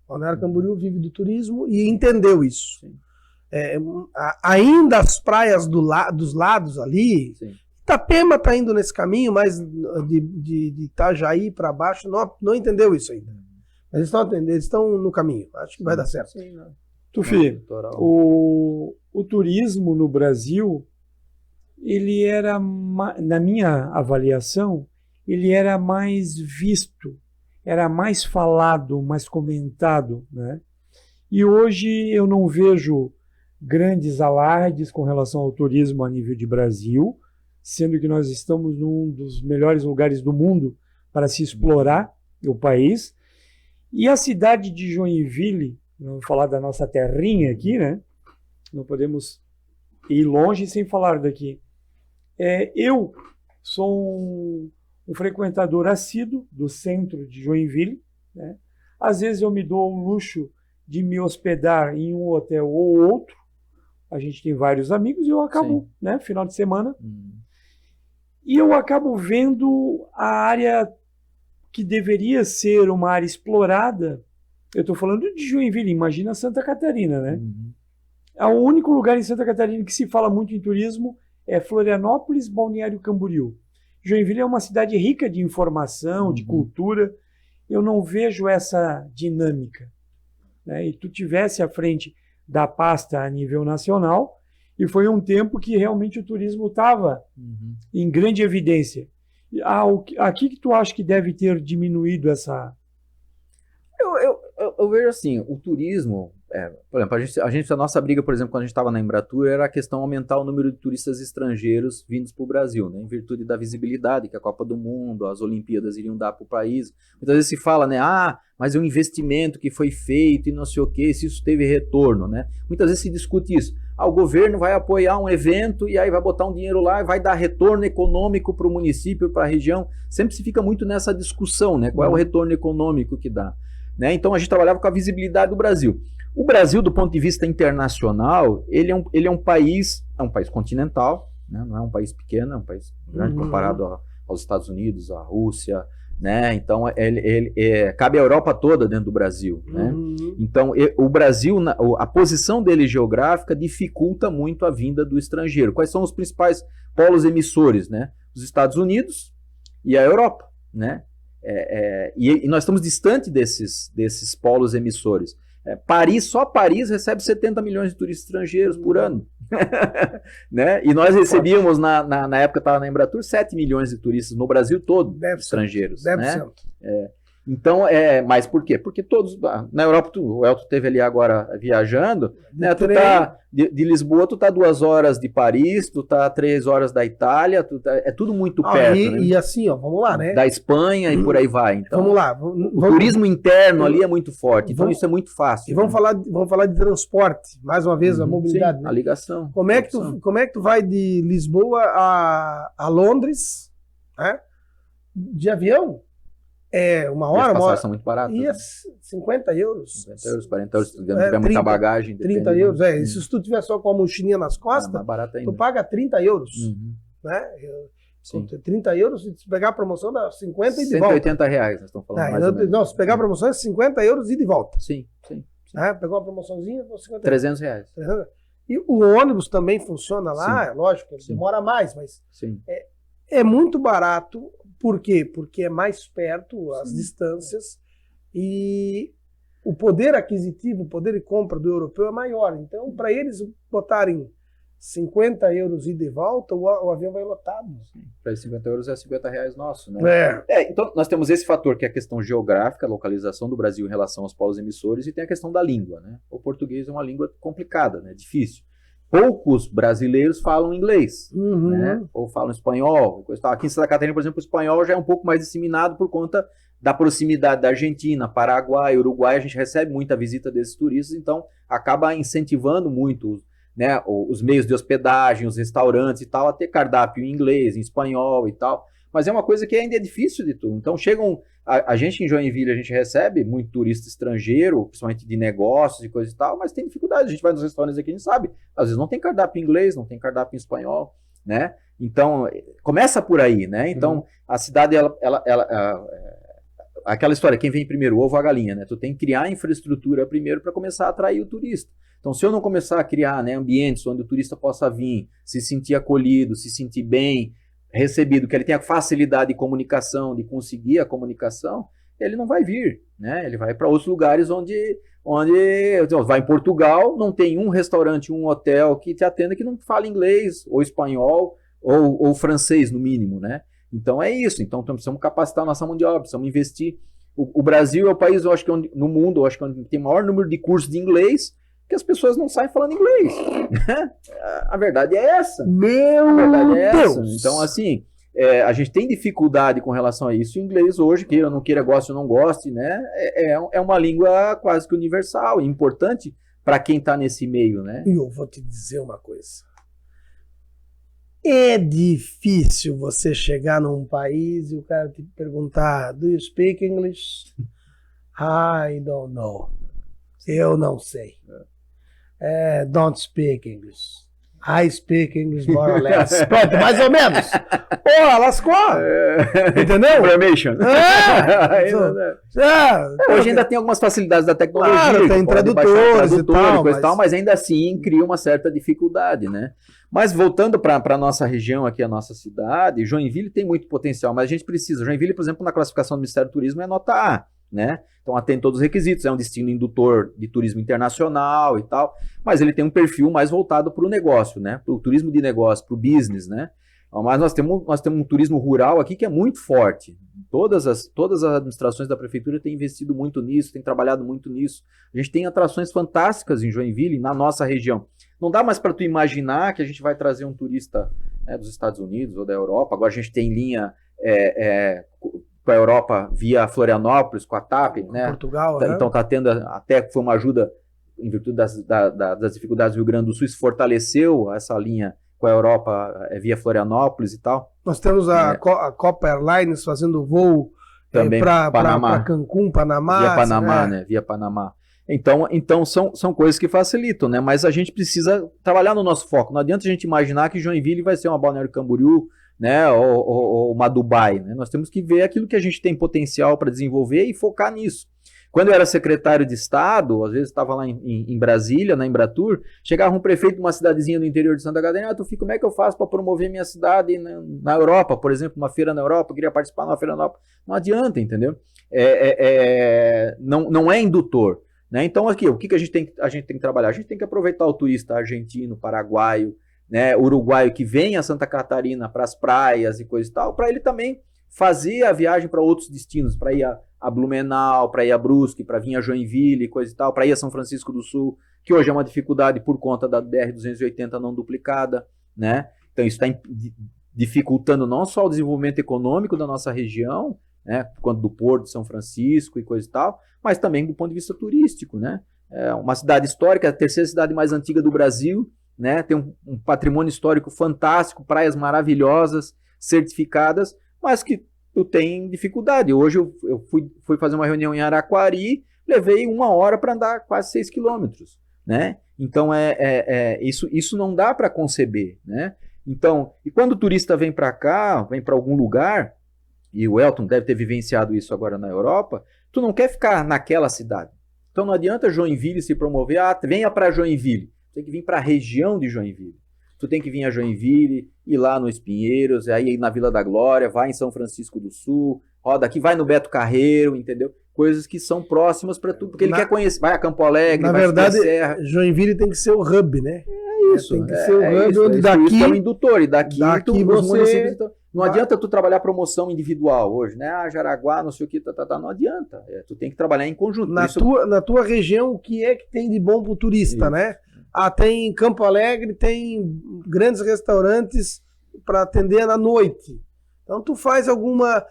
Balneário Camboriú vive do turismo e entendeu isso. Ainda as praias dos lados ali, Itapema está indo nesse caminho, mas de Itajaí para baixo não entendeu isso ainda. Eles estão no caminho. Acho que vai dar certo. Sim, né? Tufi, o turismo no Brasil, ele era, na minha avaliação, ele era mais visto, era mais falado, mais comentado, né? E hoje eu não vejo grandes alardes com relação ao turismo a nível de Brasil, sendo que nós estamos num dos melhores lugares do mundo para se explorar o país. E a cidade de Joinville, vamos falar da nossa terrinha aqui, né? Não podemos ir longe sem falar daqui. Eu sou um frequentador assíduo do centro de Joinville, né? Às vezes eu me dou o luxo de me hospedar em um hotel ou outro. A gente tem vários amigos e eu acabo, né, final de semana. E eu acabo vendo a área que deveria ser uma área explorada. Eu estou falando de Joinville, imagina Santa Catarina, né? O único lugar em Santa Catarina que se fala muito em turismo é Florianópolis, Balneário Camboriú. Joinville é uma cidade rica de informação, de cultura. Eu não vejo essa dinâmica, né? E tu tivesse à frente da pasta a nível nacional, e foi um tempo que realmente o turismo estava em grande evidência. Aqui que tu acha que deve ter diminuído essa... Eu vejo assim, o turismo, por exemplo, a nossa briga, por exemplo, quando a gente estava na Embratur, era a questão de aumentar o número de turistas estrangeiros vindos para o Brasil, né, em virtude da visibilidade que a Copa do Mundo, as Olimpíadas iriam dar para o país. Muitas vezes se fala, né, mas é um investimento que foi feito e não sei o que, se isso teve retorno, né? Muitas vezes se discute isso. O governo vai apoiar um evento e aí vai botar um dinheiro lá e vai dar retorno econômico para o município, para a região. Sempre se fica muito nessa discussão, né? Qual é o retorno econômico que dá? Né? Então a gente trabalhava com a visibilidade do Brasil. O Brasil, do ponto de vista internacional, ele é um país continental, né? Não é um país pequeno, é um país grande comparado aos Estados Unidos, à Rússia, né? Então cabe a Europa toda dentro do Brasil, né? Então o Brasil, a posição dele geográfica dificulta muito a vinda do estrangeiro. Quais são os principais polos emissores, né? Os Estados Unidos e a Europa, né? E nós estamos distante desses polos emissores. Só Paris recebe 70 milhões de turistas estrangeiros por ano. Né? E nós recebíamos, na época que estava na Embratur, 7 milhões de turistas no Brasil todo, estrangeiros. Deve né? ser. Então, mas por quê? Porque todos, na Europa, o Elton esteve ali agora viajando, né? Tu tá de Lisboa, tu tá 2 horas de Paris, tu tá 3 horas da Itália, é tudo muito perto, né? E assim, ó, vamos lá, né? Da Espanha e por aí vai. Então, vamos lá. O turismo interno ali é muito forte, então isso é muito fácil. E vamos falar de transporte, mais uma vez, a mobilidade. Sim, né? a ligação. Como é que tu vai de Lisboa a Londres, né? De avião? Uma hora, as passagens são muito baratas. E né? 50 euros. 50 euros, 40 euros, se tu tiver muita bagagem. 30 euros, E se tu tiver só com a mochilinha nas costas, mais barato ainda. tu paga 30 euros. Né? Sim. 30 euros, se pegar a promoção, dá 50 e de volta. 180 reais, nós estamos falando mais ou menos. Não, se pegar a promoção, é 50 euros e de volta. Sim. Né? Pegou uma promoçãozinha, 50 300 reais. E o ônibus também funciona lá, lógico, ele demora mais, mas é muito barato. Por quê? Porque é mais perto as distâncias e o poder aquisitivo, o poder de compra do europeu é maior. Então, para eles botarem 50 euros e de volta, o avião vai lotado. Para 50 euros é 50 reais nosso, né? Então, nós temos esse fator que é a questão geográfica, a localização do Brasil em relação aos polos emissores, e tem a questão da língua, né? O português é uma língua complicada, né? Difícil. Poucos brasileiros falam inglês, né? Ou falam espanhol. Aqui em Santa Catarina, por exemplo, o espanhol já é um pouco mais disseminado por conta da proximidade da Argentina, Paraguai, Uruguai. A gente recebe muita visita desses turistas, então acaba incentivando muito, né, os meios de hospedagem, os restaurantes e tal, a ter cardápio em inglês, em espanhol e tal. Mas é uma coisa que ainda é difícil de tudo. Então a gente em Joinville, a gente recebe muito turista estrangeiro, principalmente de negócios e coisa e tal, mas tem dificuldade. A gente vai nos restaurantes aqui, a gente sabe, às vezes não tem cardápio em inglês, não tem cardápio em espanhol, né? Então, começa por aí, né? Então, a cidade, aquela história, quem vem primeiro, o ovo ou a galinha, né? Tu tem que criar a infraestrutura primeiro para começar a atrair o turista. Então, se eu não começar a criar, né, ambientes onde o turista possa vir, se sentir acolhido, se sentir bem recebido, que ele tenha facilidade de comunicação, de conseguir a comunicação, ele não vai vir, né? Ele vai para outros lugares onde vai em Portugal, não tem um restaurante, um hotel que te atenda que não fala inglês, ou espanhol, ou francês, no mínimo, né? Então é isso. Então precisamos capacitar a nossa mão de obra, precisamos investir O Brasil é o país, eu acho que no mundo, eu acho que onde tem o maior número de cursos de inglês, que as pessoas não saem falando inglês. A verdade é essa. Meu A verdade é Deus! essa. Então, assim, a gente tem dificuldade com relação a isso. O inglês hoje, queira ou não queira, goste ou não goste, né? É uma língua quase que universal, importante para quem está nesse meio, né? E eu vou te dizer uma coisa. É difícil você chegar num país e o cara te perguntar: Do you speak English? I don't know. Eu não sei. Don't speak English. I speak English more or less. Pronto, mais ou menos. Porra, lascou. Entendeu? Information. Hoje ainda tem algumas facilidades da tecnologia. Claro, tem tradutores e tal, coisa tal, mas ainda assim cria uma certa dificuldade, né? Mas voltando para a nossa região aqui, a nossa cidade, Joinville tem muito potencial, mas a gente precisa. Joinville, por exemplo, na classificação do Ministério do Turismo é nota A, né? Então atende todos os requisitos, é um destino indutor de turismo internacional e tal, mas ele tem um perfil mais voltado para o negócio, né? Para o turismo de negócio, para o business, né? Mas nós temos um turismo rural aqui que é muito forte. Todas as administrações da prefeitura têm investido muito nisso, têm trabalhado muito nisso. A gente tem atrações fantásticas em Joinville, na nossa região. Não dá mais para tu imaginar que a gente vai trazer um turista, né, dos Estados Unidos ou da Europa. Agora a gente tem linha com a Europa via Florianópolis, com a TAP, né? Portugal, né? Então está tendo, até foi uma ajuda em virtude das dificuldades do Rio Grande do Sul, isso fortaleceu essa linha com a Europa via Florianópolis e tal. Nós temos a Copa Airlines fazendo voo também para Cancún, Panamá. Via Panamá, né? Via Panamá. Então são coisas que facilitam, né? Mas a gente precisa trabalhar no nosso foco. Não adianta a gente imaginar que Joinville vai ser uma Balneário Camboriú, né? Ou uma Dubai, né? Nós temos que ver aquilo que a gente tem potencial para desenvolver e focar nisso. Quando eu era secretário de Estado, às vezes estava lá em Brasília, na Embratur, chegava um prefeito de uma cidadezinha do interior de Santa Catarina, como é que eu faço para promover minha cidade na Europa, por exemplo, uma feira na Europa, eu queria participar de uma feira na Europa. Não adianta, entendeu? Não é indutor. Né? Então, aqui, o que a gente tem que trabalhar? A gente tem que aproveitar o turista argentino, paraguaio, né, uruguaio que vem a Santa Catarina para as praias e coisa e tal, para ele também fazer a viagem para outros destinos, para ir a Blumenau, para ir a Brusque, para vir a Joinville e coisa e tal, para ir a São Francisco do Sul, que hoje é uma dificuldade por conta da BR-280 não duplicada, né? Então isso está dificultando não só o desenvolvimento econômico da nossa região, né, quanto do Porto de São Francisco e coisa e tal, mas também do ponto de vista turístico, né? É uma cidade histórica, a terceira cidade mais antiga do Brasil, né? Tem um patrimônio histórico fantástico, praias maravilhosas, certificadas, mas que tu tem dificuldade. Hoje eu fui fazer uma reunião em Araquari, levei 1 hora para andar quase 6 quilômetros, né? Então isso não dá para conceber, né? Então, e quando o turista vem para cá, vem para algum lugar, e o Elton deve ter vivenciado isso agora na Europa, tu não quer ficar naquela cidade. Então não adianta Joinville se promover, venha para Joinville, tem que vir para a região de Joinville. Tu tem que vir a Joinville, ir lá no Espinheiros, aí na Vila da Glória, vai em São Francisco do Sul, roda aqui, vai no Beto Carreiro, entendeu? Coisas que são próximas para tu, porque ele quer conhecer, vai a Campo Alegre, na vai verdade, a Serra. Joinville tem que ser o hub, né? É isso. Tem que ser o hub onde daqui... Isso é um indutor, e daqui você... municípios... Não adianta tu trabalhar promoção individual hoje, né? Jaraguá, não sei o que, não adianta. Tu tem que trabalhar em conjunto. Na tua região, o que é que tem de bom pro turista, isso, né? Tem Campo Alegre, tem grandes restaurantes para atender na noite. Então tu faz alguma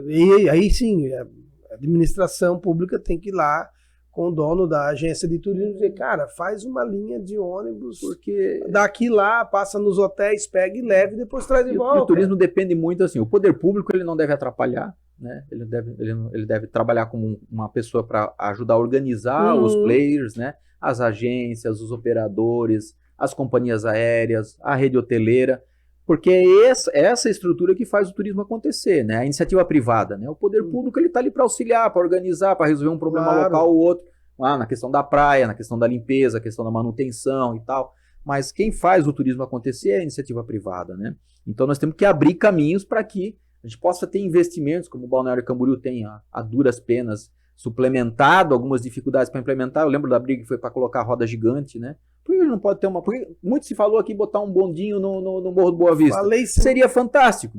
e aí sim, a administração pública tem que ir lá com o dono da agência de turismo e dizer, cara, faz uma linha de ônibus, porque daqui lá, passa nos hotéis, pega e leva e depois traz de volta. O turismo depende muito, assim, o poder público ele não deve atrapalhar, né? Ele deve trabalhar como uma pessoa para ajudar a organizar os players, né? As agências, os operadores, as companhias aéreas, a rede hoteleira, porque é essa estrutura que faz o turismo acontecer, né? A iniciativa privada, né? O poder público ele está ali para auxiliar, para organizar, para resolver um problema local ou outro, na questão da praia, na questão da limpeza, questão da manutenção e tal. Mas quem faz o turismo acontecer é a iniciativa privada, né? Então nós temos que abrir caminhos para que a gente possa ter investimentos, como o Balneário Camboriú tem a duras penas suplementado algumas dificuldades para implementar. Eu lembro da briga que foi para colocar a roda gigante, né? Por que ele não pode ter porque muito se falou aqui botar um bondinho no Morro do Boa Vista. Seria fantástico.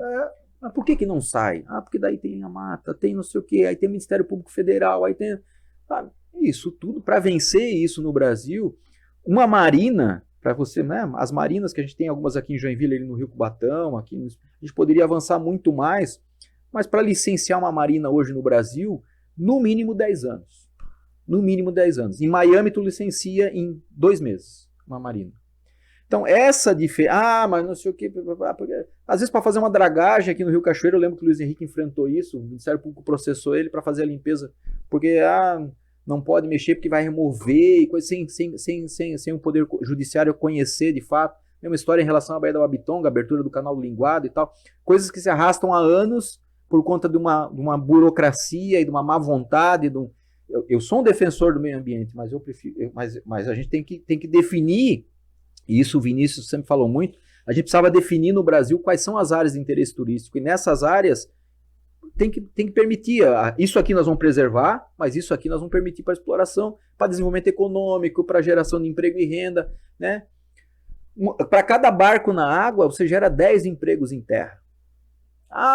Mas por que não sai? Porque daí tem a mata, tem não sei o quê, aí tem o Ministério Público Federal, aí tem... Isso tudo, para vencer isso no Brasil, uma marina, para você, né, as marinas que a gente tem algumas aqui em Joinville, ali no Rio Cubatão, aqui, a gente poderia avançar muito mais, mas para licenciar uma marina hoje no Brasil, no mínimo 10 anos. No mínimo 10 anos. Em Miami, tu licencia em 2 meses uma marina. Então, essa diferença... mas não sei o quê... Às vezes, para fazer uma dragagem aqui no Rio Cachoeiro, eu lembro que o Luiz Henrique enfrentou isso, o Ministério Público processou ele para fazer a limpeza, porque não pode mexer porque vai remover, e coisa sem o Poder Judiciário conhecer de fato. Mesma história em relação à Baía da Babitonga, a abertura do canal do Linguado e tal. Coisas que se arrastam há anos por conta de uma burocracia e de uma má vontade. Eu sou um defensor do meio ambiente, mas eu prefiro, mas a gente tem que definir, e isso o Vinícius sempre falou muito, a gente precisava definir no Brasil quais são as áreas de interesse turístico, e nessas áreas tem que permitir, isso aqui nós vamos preservar, mas isso aqui nós vamos permitir para exploração, para desenvolvimento econômico, para geração de emprego e renda, né? Para cada barco na água, você gera 10 empregos em terra.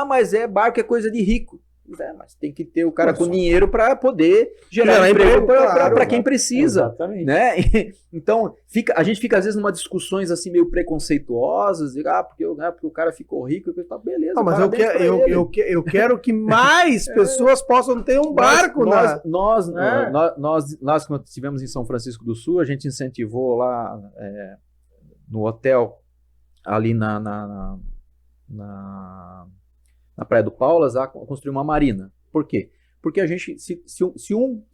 Mas barco é coisa de rico. Mas tem que ter o cara com dinheiro para poder gerar emprego para quem precisa. Exatamente. Né? Então, a gente fica às vezes numa discussões assim meio preconceituosas, porque o cara ficou rico, beleza. Mas eu quero que mais pessoas possam ter um barco. Nós, quando estivemos em São Francisco do Sul, a gente incentivou lá no hotel, ali na Praia do Paulas, a construir uma marina. Por quê? Porque a gente, se um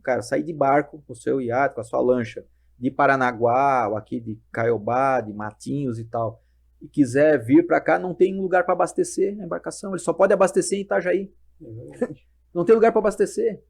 cara sair de barco com o seu iate, com a sua lancha, de Paranaguá, ou aqui de Caiobá, de Matinhos e tal, e quiser vir para cá, não tem lugar para abastecer a embarcação. Ele só pode abastecer em Itajaí. Não tem lugar para abastecer.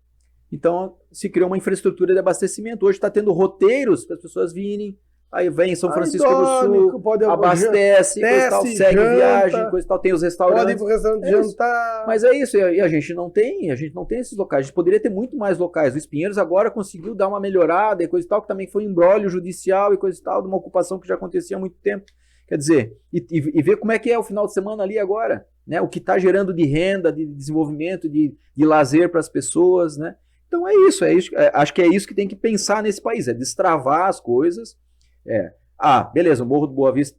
Então, se criou uma infraestrutura de abastecimento. Hoje está tendo roteiros para as pessoas virem. Aí vem em São Francisco do Sul, abastece, coisa tal, segue janta, viagem, coisa tal, tem os restaurantes. Pode ir pro restaurante jantar. Mas é isso, e a gente não tem esses locais. A gente poderia ter muito mais locais. O Espinheiros agora conseguiu dar uma melhorada e coisa e tal, que também foi um imbróglio judicial e coisa e tal, de uma ocupação que já acontecia há muito tempo. Quer dizer, e ver como é que é o final de semana ali agora, né? O que está gerando de renda, de desenvolvimento, de lazer para as pessoas, né? Então é isso, acho que é isso que tem que pensar nesse país, é destravar as coisas. Beleza, o Morro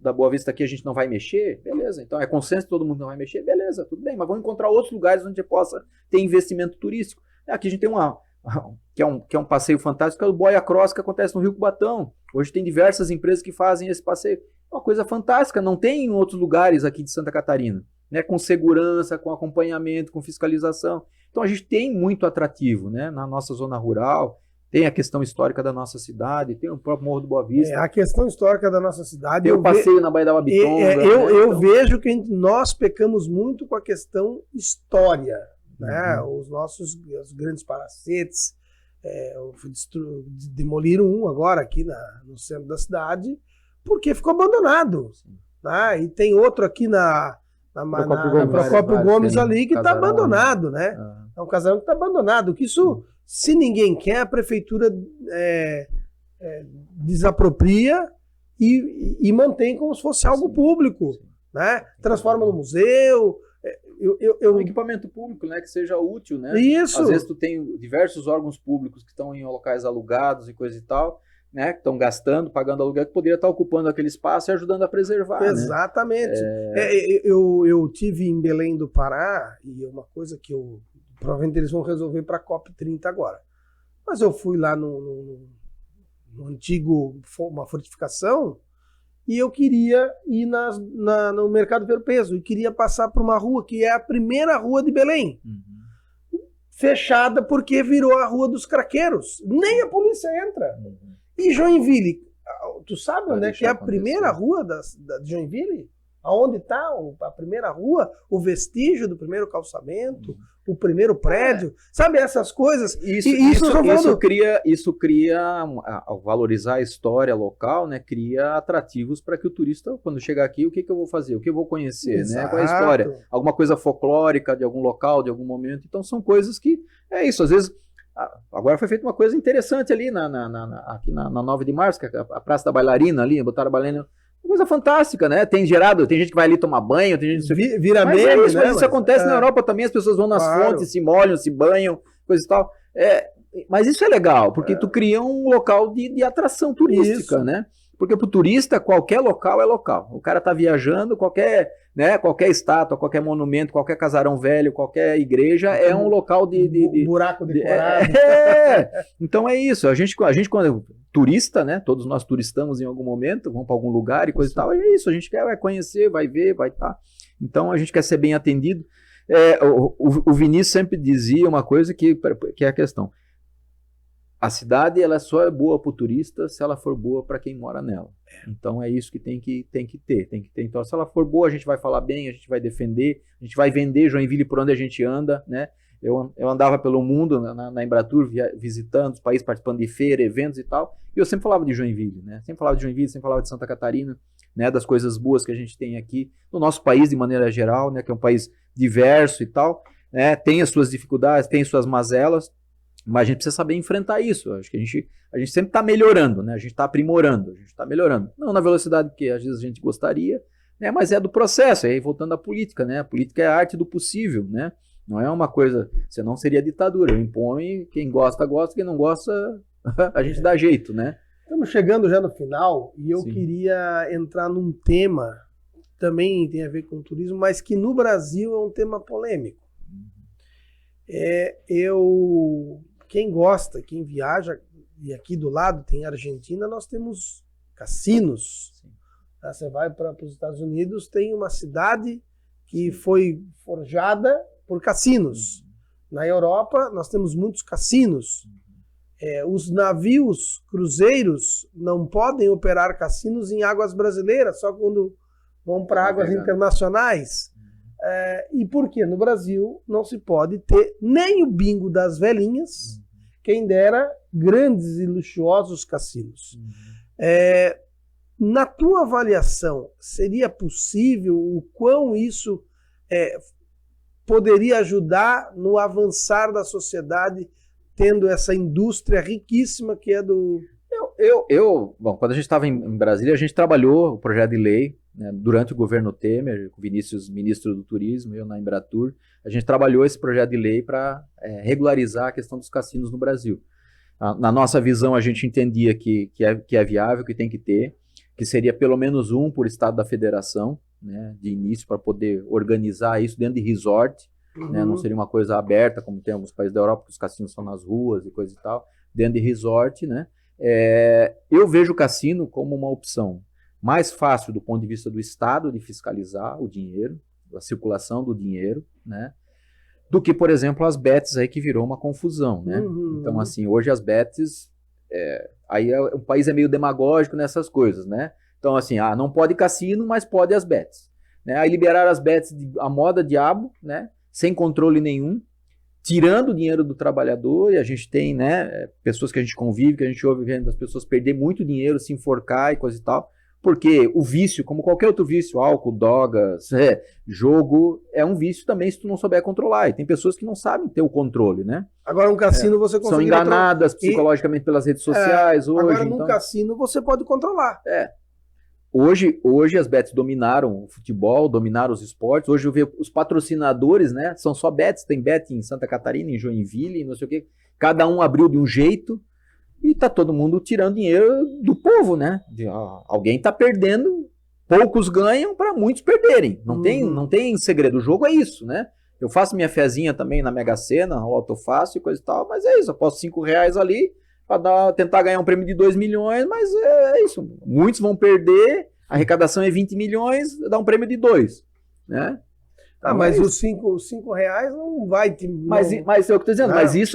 da Boa Vista aqui a gente não vai mexer, beleza, então é consenso que todo mundo não vai mexer, beleza, tudo bem, mas vamos encontrar outros lugares onde a gente possa ter investimento turístico. Aqui a gente tem que é um passeio fantástico, que é o Boia Cross, que acontece no Rio Cubatão. Hoje tem diversas empresas que fazem esse passeio. É uma coisa fantástica, não tem em outros lugares aqui de Santa Catarina, né? Com segurança, com acompanhamento, com fiscalização. Então a gente tem muito atrativo, né? Na nossa zona rural. Tem a questão histórica da nossa cidade, tem o próprio Morro do Boa Vista. A questão histórica da nossa cidade. Tem o passeio na Baía da Babitonga. Eu vejo que nós pecamos muito com a questão história. Né? Os grandes palacetes, demoliram um agora aqui no centro da cidade, porque ficou abandonado. Né? E tem outro aqui na Procópio Gomes ali que está abandonado. Né? É um casarão que está abandonado. Que isso... Se ninguém quer, a prefeitura desapropria e mantém como se fosse algo público, né? Transforma no museu. Um equipamento público, né? Que seja útil, né? Isso. Às vezes tu tem diversos órgãos públicos que estão em locais alugados e coisa e tal, né? Que estão gastando, pagando aluguel, que poderia estar ocupando aquele espaço e ajudando a preservar. Exatamente. Eu tive em Belém do Pará, e é uma coisa que provavelmente eles vão resolver para a COP30 agora. Mas eu fui lá no antigo, uma fortificação, e eu queria ir no Mercado Ver Peso, e queria passar por uma rua que é a primeira rua de Belém. Fechada porque virou a Rua dos Craqueiros. Nem a polícia entra. E Joinville, tu sabe onde é que é a primeira rua de Joinville? Aonde está a primeira rua, o vestígio do primeiro calçamento, o primeiro prédio, sabe essas coisas? Isso cria, ao valorizar a história local, né, cria atrativos para que o turista, quando chegar aqui, o que eu vou fazer? O que eu vou conhecer? Né? Qual é a história? Alguma coisa folclórica de algum local, de algum momento. Então são coisas que, é isso, às vezes... Agora foi feita uma coisa interessante ali aqui na 9 de março, que é a Praça da Bailarina ali, botaram a bailarina Coisa fantástica, né? Tem gente que vai ali tomar banho, tem gente que... Vira Mas meme, isso, né? mas isso acontece na Europa também, as pessoas vão nas fontes, se molham, se banham, coisa e tal. Mas isso é legal, porque tu cria um local de atração turística, né? Porque pro turista, qualquer local é local. O cara tá viajando, qualquer estátua, qualquer monumento, qualquer casarão velho, qualquer igreja é um local de buraco decorado. Então é isso. A gente quando turista, né? Todos nós turistamos em algum momento, vamos para algum lugar e coisa e tal. É isso. A gente vai conhecer, vai ver, vai estar. Então a gente quer ser bem atendido. O Vinícius sempre dizia uma coisa que é a questão. A cidade ela só é boa para o turista se ela for boa para quem mora nela. Então é isso que tem que ter. Então, se ela for boa, a gente vai falar bem, a gente vai defender, a gente vai vender Joinville por onde a gente anda, né? Eu andava pelo mundo na Embratur, visitando os países, participando de feira, eventos e tal, e eu sempre falava de Joinville, né? Sempre falava de Joinville, sempre falava de Santa Catarina, né? Das coisas boas que a gente tem aqui no nosso país de maneira geral, né? Que é um país diverso e tal, né? Tem as suas dificuldades, tem suas mazelas, mas a gente precisa saber enfrentar isso. Acho que a gente sempre está melhorando, né? A gente está aprimorando, a gente está melhorando. Não na velocidade que às vezes a gente gostaria, né? Mas é do processo. Aí voltando à política, né? A política é a arte do possível, né? Não é uma coisa, senão seria ditadura. Impõe, quem gosta, quem não gosta, a gente dá jeito, né? Estamos chegando já no final e eu Sim. queria entrar num tema, também tem a ver com turismo, mas que no Brasil é um tema polêmico. Quem gosta, quem viaja, e aqui do lado tem a Argentina, nós temos cassinos. Você vai para os Estados Unidos, tem uma cidade que foi forjada por cassinos. Na Europa, nós temos muitos cassinos. Os navios cruzeiros não podem operar cassinos em águas brasileiras, só quando vão para águas internacionais. E por quê? No Brasil não se pode ter nem o bingo das velhinhas, quem dera grandes e luxuosos cassinos. Na tua avaliação, seria possível o quão isso poderia ajudar no avançar da sociedade, tendo essa indústria riquíssima que é do... Bom, quando a gente estava em Brasília, a gente trabalhou o projeto de lei, né, durante o governo Temer, com o Vinícius, ministro do Turismo, eu na Embratur, a gente trabalhou esse projeto de lei para regularizar a questão dos cassinos no Brasil. Na nossa visão, a gente entendia que é viável, que tem que ter, que seria pelo menos um por estado da federação, né, de início, para poder organizar isso dentro de resort, né, não seria uma coisa aberta, como tem alguns países da Europa, que os cassinos são nas ruas e coisa e tal, dentro de resort, né. Eu vejo o cassino como uma opção mais fácil do ponto de vista do Estado de fiscalizar o dinheiro, a circulação do dinheiro, né, do que, por exemplo, as bets aí que virou uma confusão, né. Então, assim, hoje as bets, o país é meio demagógico nessas coisas, né. Então, assim, não pode cassino, mas pode as bets, né. Aí liberaram as bets a moda diabo, né, sem controle nenhum, tirando o dinheiro do trabalhador, e a gente tem, né, pessoas que a gente convive, que a gente ouve vendo as pessoas perder muito dinheiro, se enforcar e coisa e tal, porque o vício, como qualquer outro vício, álcool, drogas, jogo, é um vício também se tu não souber controlar, e tem pessoas que não sabem ter o controle, né? Agora, um cassino você consegue... São enganadas psicologicamente pelas redes sociais hoje. Agora, num cassino você pode controlar. Hoje as bets dominaram o futebol, dominaram os esportes. Hoje eu vejo os patrocinadores, né? São só bets, tem bet em Santa Catarina, em Joinville, não sei o quê. Cada um abriu de um jeito e tá todo mundo tirando dinheiro do povo, né? Alguém tá perdendo, poucos ganham para muitos perderem. Não tem segredo. O jogo é isso, né? Eu faço minha fezinha também na Mega Sena, o Autofácil e coisa e tal, mas é isso, eu posto R$5 ali para tentar ganhar um prêmio de 2 milhões, mas é isso. Muitos vão perder, a arrecadação é 20 milhões, dá um prêmio de 2, né? Mas os R$5 não vai te... Mas é o que eu estou dizendo,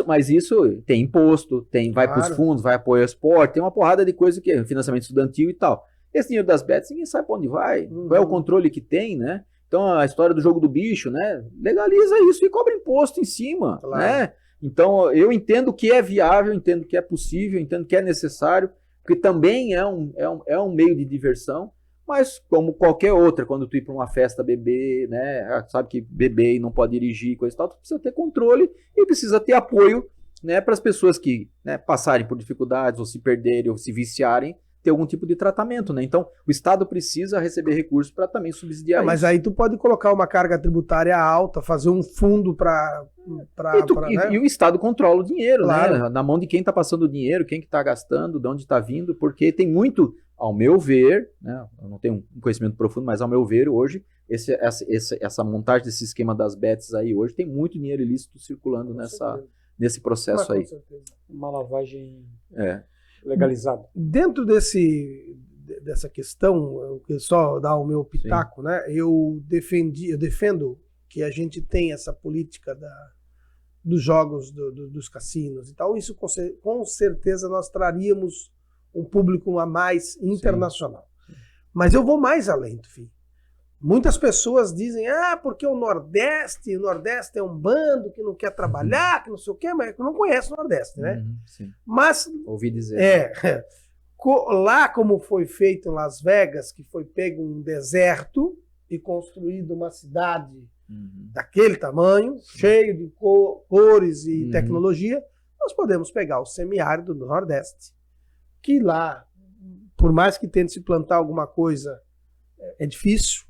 mas isso tem imposto, vai para os fundos, vai apoio ao esporte, tem uma porrada de coisa que é financiamento estudantil e tal. Esse dinheiro das bets, ninguém sabe para onde vai, qual é o controle que tem, né? Então a história do jogo do bicho, né? Legaliza isso e cobra imposto em cima, né? Então eu entendo que é viável, entendo que é possível, entendo que é necessário, porque também é um meio de diversão, mas como qualquer outra, quando tu ir para uma festa beber, né, sabe que beber e não pode dirigir, coisa e tal, tu precisa ter controle e precisa ter apoio, né, para as pessoas que, né, passarem por dificuldades ou se perderem ou se viciarem, ter algum tipo de tratamento, né? Então, o Estado precisa receber recursos para também subsidiar Mas isso. aí tu pode colocar uma carga tributária alta, fazer um fundo para... né? E o Estado controla o dinheiro, Claro. né? Na mão de quem está passando o dinheiro, quem que está gastando, de onde está vindo, porque tem muito, ao meu ver, né? Eu não tenho um conhecimento profundo, mas ao meu ver, hoje, essa montagem desse esquema das bets aí, hoje, tem muito dinheiro ilícito circulando nesse processo aí. Uma lavagem É. legalizada. Dentro dessa questão, eu quero só dar o meu pitaco, né? Eu defendo que a gente tem essa política dos jogos, dos cassinos e tal. Isso com certeza nós traríamos um público a mais internacional. Sim. Mas eu vou mais além, Tufi. Muitas pessoas dizem, porque o Nordeste é um bando que não quer trabalhar, que não sei o quê, mas não conhece o Nordeste, né? Sim. Mas Ouvi dizer. Lá como foi feito em Las Vegas, que foi pego um deserto e construído uma cidade daquele tamanho, cheio de cores e tecnologia, nós podemos pegar o semiárido do Nordeste, que lá, por mais que tente se plantar alguma coisa, é difícil,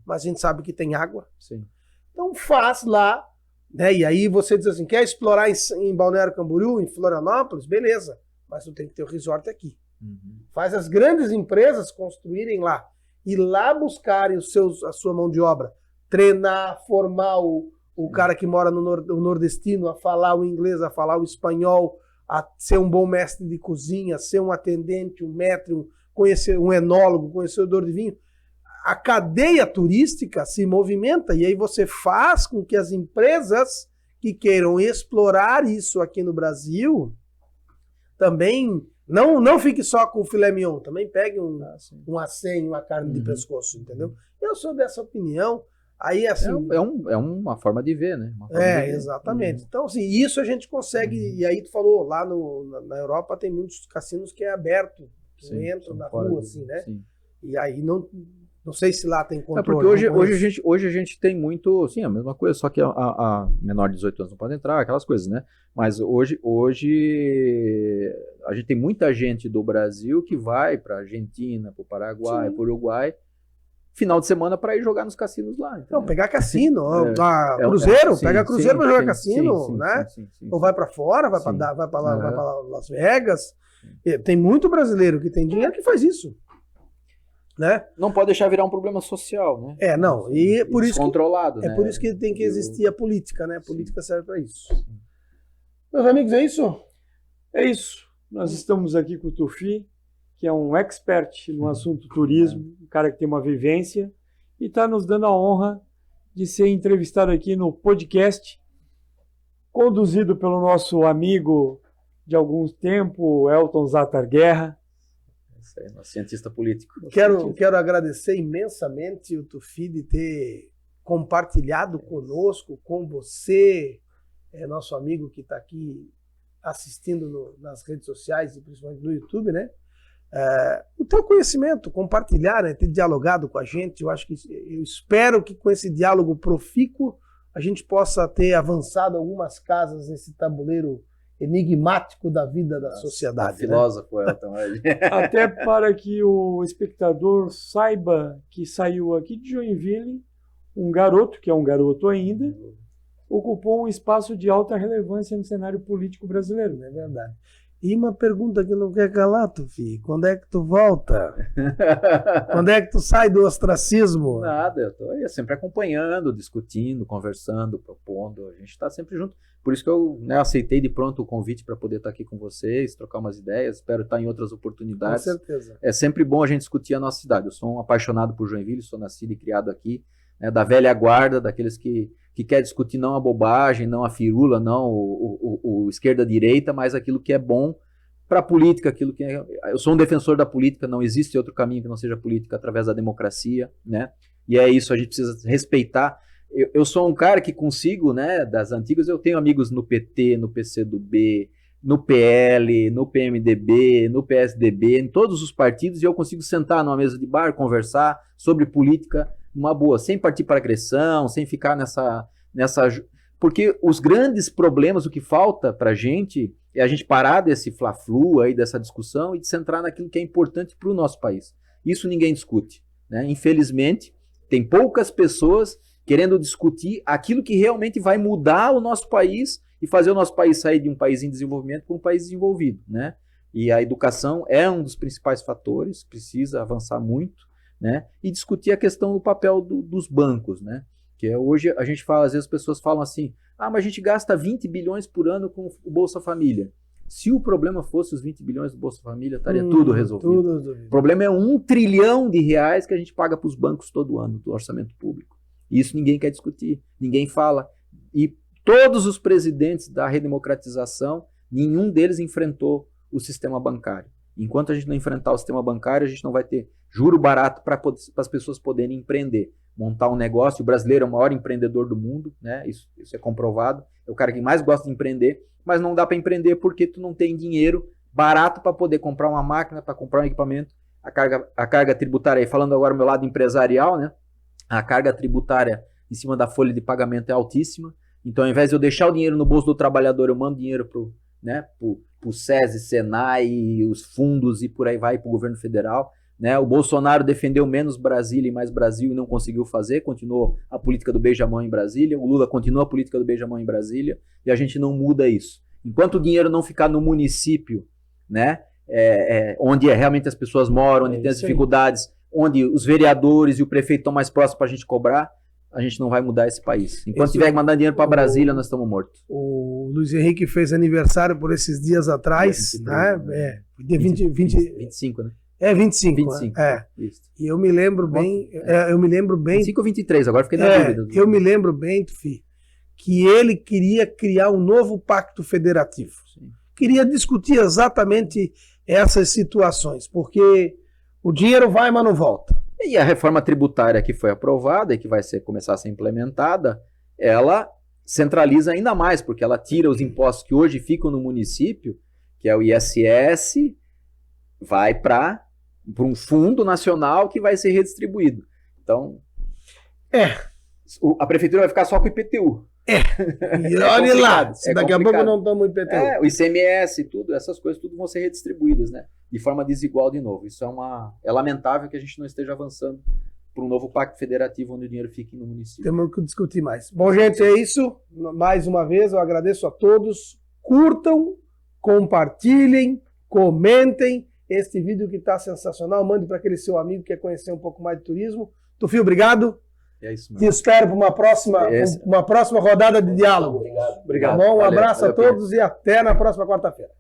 mas a gente sabe que tem água. Sim. Então faz lá, né? E aí você diz assim, quer explorar em Balneário Camboriú, em Florianópolis? Beleza, mas tu tem que ter o resort aqui. Faz as grandes empresas construírem lá e lá buscarem a sua mão de obra, treinar, formar o cara que mora no nordestino a falar o inglês, a falar o espanhol, a ser um bom mestre de cozinha, ser um atendente, um maître, conhecer um enólogo, conhecedor de vinho. A cadeia turística se movimenta e aí você faz com que as empresas que queiram explorar isso aqui no Brasil também não fique só com o filé mignon, também pegue um acém, uma carne de pescoço, entendeu? Eu sou dessa opinião. Aí, assim, é uma forma de ver, né? Exatamente. Então, assim, isso a gente consegue, e aí tu falou, lá na Europa tem muitos cassinos que é aberto, tu entra na rua, assim, né? Sim. E aí não sei se lá tem controle. Porque hoje a gente tem muito, sim, a mesma coisa, só que a menor de 18 anos não pode entrar, aquelas coisas, né? Mas hoje a gente tem muita gente do Brasil que vai para Argentina, para o Paraguai, para o Uruguai, final de semana para ir jogar nos cassinos lá. Entendeu? Não, pegar cassino, cruzeiro, pega cruzeiro para jogar cassino, né? Sim. Ou vai para fora, vai para Las Vegas. Tem muito brasileiro que tem dinheiro que faz isso. Né? Não pode deixar virar um problema social, né? E por isso controlado, né? É por isso que tem que existir a política, né? A política serve para isso. Meus amigos, é isso? É isso. Nós estamos aqui com o Tufi, que é um expert no assunto turismo, um cara que tem uma vivência e está nos dando a honra de ser entrevistado aqui no podcast, conduzido pelo nosso amigo de algum tempo, Elton Zatar Guerra. Nosso cientista político. Quero agradecer imensamente o Tufi de ter compartilhado conosco, com você, nosso amigo que está aqui assistindo nas redes sociais e principalmente no YouTube, né? O teu conhecimento, compartilhar, né? Ter dialogado com a gente. Eu espero que com esse diálogo profícuo a gente possa ter avançado algumas casas nesse tabuleiro enigmático da vida da sociedade. Filósofo, Elton. Até para que o espectador saiba que saiu aqui de Joinville um garoto, que é um garoto ainda, ocupou um espaço de alta relevância no cenário político brasileiro. É verdade. E uma pergunta que não quer calar, Tufi, quando é que tu volta? Quando é que tu sai do ostracismo? Nada, eu estou sempre acompanhando, discutindo, conversando, propondo, a gente está sempre junto. Por isso que eu aceitei de pronto o convite para poder estar aqui com vocês, trocar umas ideias, espero estar em outras oportunidades. Com certeza. É sempre bom a gente discutir a nossa cidade. Eu sou um apaixonado por Joinville, sou nascido e criado aqui, né, da velha guarda, daqueles que quer discutir não a bobagem, não a firula, não o esquerda-direita, mas aquilo que é bom para a política, aquilo que é... Eu sou um defensor da política, não existe outro caminho que não seja política através da democracia, né? E é isso, a gente precisa respeitar. Eu sou um cara que consigo, né, das antigas, eu tenho amigos no PT, no PCdoB, no PL, no PMDB, no PSDB, em todos os partidos, e eu consigo sentar numa mesa de bar, conversar sobre política numa boa, sem partir para agressão, sem ficar nessa... Porque os grandes problemas, o que falta para a gente é a gente parar desse fla-flu aí, dessa discussão e de centrar naquilo que é importante para o nosso país. Isso ninguém discute, né? Infelizmente, tem poucas pessoas querendo discutir aquilo que realmente vai mudar o nosso país e fazer o nosso país sair de um país em desenvolvimento para um país desenvolvido, né? E a educação é um dos principais fatores, precisa avançar muito, né? E discutir a questão do papel dos bancos, né? Que é, hoje a gente fala, às vezes as pessoas falam assim, mas a gente gasta 20 bilhões por ano com o Bolsa Família. Se o problema fosse os 20 bilhões do Bolsa Família, estaria tudo resolvido. O problema é 1 trilhão de reais que a gente paga para os bancos todo ano, do orçamento público. E isso ninguém quer discutir, ninguém fala. E todos os presidentes da redemocratização, nenhum deles enfrentou o sistema bancário. Enquanto a gente não enfrentar o sistema bancário, a gente não vai ter juro barato para as pessoas poderem empreender, montar um negócio. O brasileiro é o maior empreendedor do mundo, né? Isso é comprovado. É o cara que mais gosta de empreender, mas não dá para empreender porque tu não tem dinheiro barato para poder comprar uma máquina, para comprar um equipamento. A carga tributária, aí falando agora do meu lado empresarial, né? A carga tributária em cima da folha de pagamento é altíssima. Então, ao invés de eu deixar o dinheiro no bolso do trabalhador, eu mando dinheiro pro SESI, Senai, os fundos e por aí vai, para o governo federal, né? O Bolsonaro defendeu menos Brasília e mais Brasil e não conseguiu fazer, continuou a política do beija-mão em Brasília, o Lula continua a política do beija-mão em Brasília e a gente não muda isso. Enquanto o dinheiro não ficar no município, né? Onde realmente as pessoas moram, onde tem as dificuldades, onde os vereadores e o prefeito estão mais próximos para a gente cobrar, a gente não vai mudar esse país. Enquanto tiver que mandar dinheiro para Brasília, nós estamos mortos. O Luiz Henrique fez aniversário por esses dias atrás, né? Dia 25, né? 25. 25. Isso. E eu me lembro bem. Eu me lembro bem. 25 ou 23, agora fiquei na dúvida. Eu me lembro bem, Tufi, que ele queria criar um novo pacto federativo. Sim. Queria discutir exatamente essas situações, porque o dinheiro vai, mas não volta. E a reforma tributária que foi aprovada e que vai começar a ser implementada, ela centraliza ainda mais, porque ela tira os impostos que hoje ficam no município, que é o ISS, vai para um fundo nacional que vai ser redistribuído. Então, a prefeitura vai ficar só com o IPTU. E olha lá, daqui a pouco não estamos IPTU. O ICMS, tudo, essas coisas tudo vão ser redistribuídas, né? De forma desigual de novo. Isso é lamentável que a gente não esteja avançando para um novo pacto federativo onde o dinheiro fique no município. Temos que discutir mais. Bom, gente, é isso. Mais uma vez, eu agradeço a todos. Curtam, compartilhem, comentem este vídeo que está sensacional. Mande para aquele seu amigo que quer conhecer um pouco mais de turismo. Tufi, obrigado. É isso mesmo. Te espero para uma próxima rodada de diálogo. Obrigado. Tá bom? Um abraço a todos e até na próxima quarta-feira.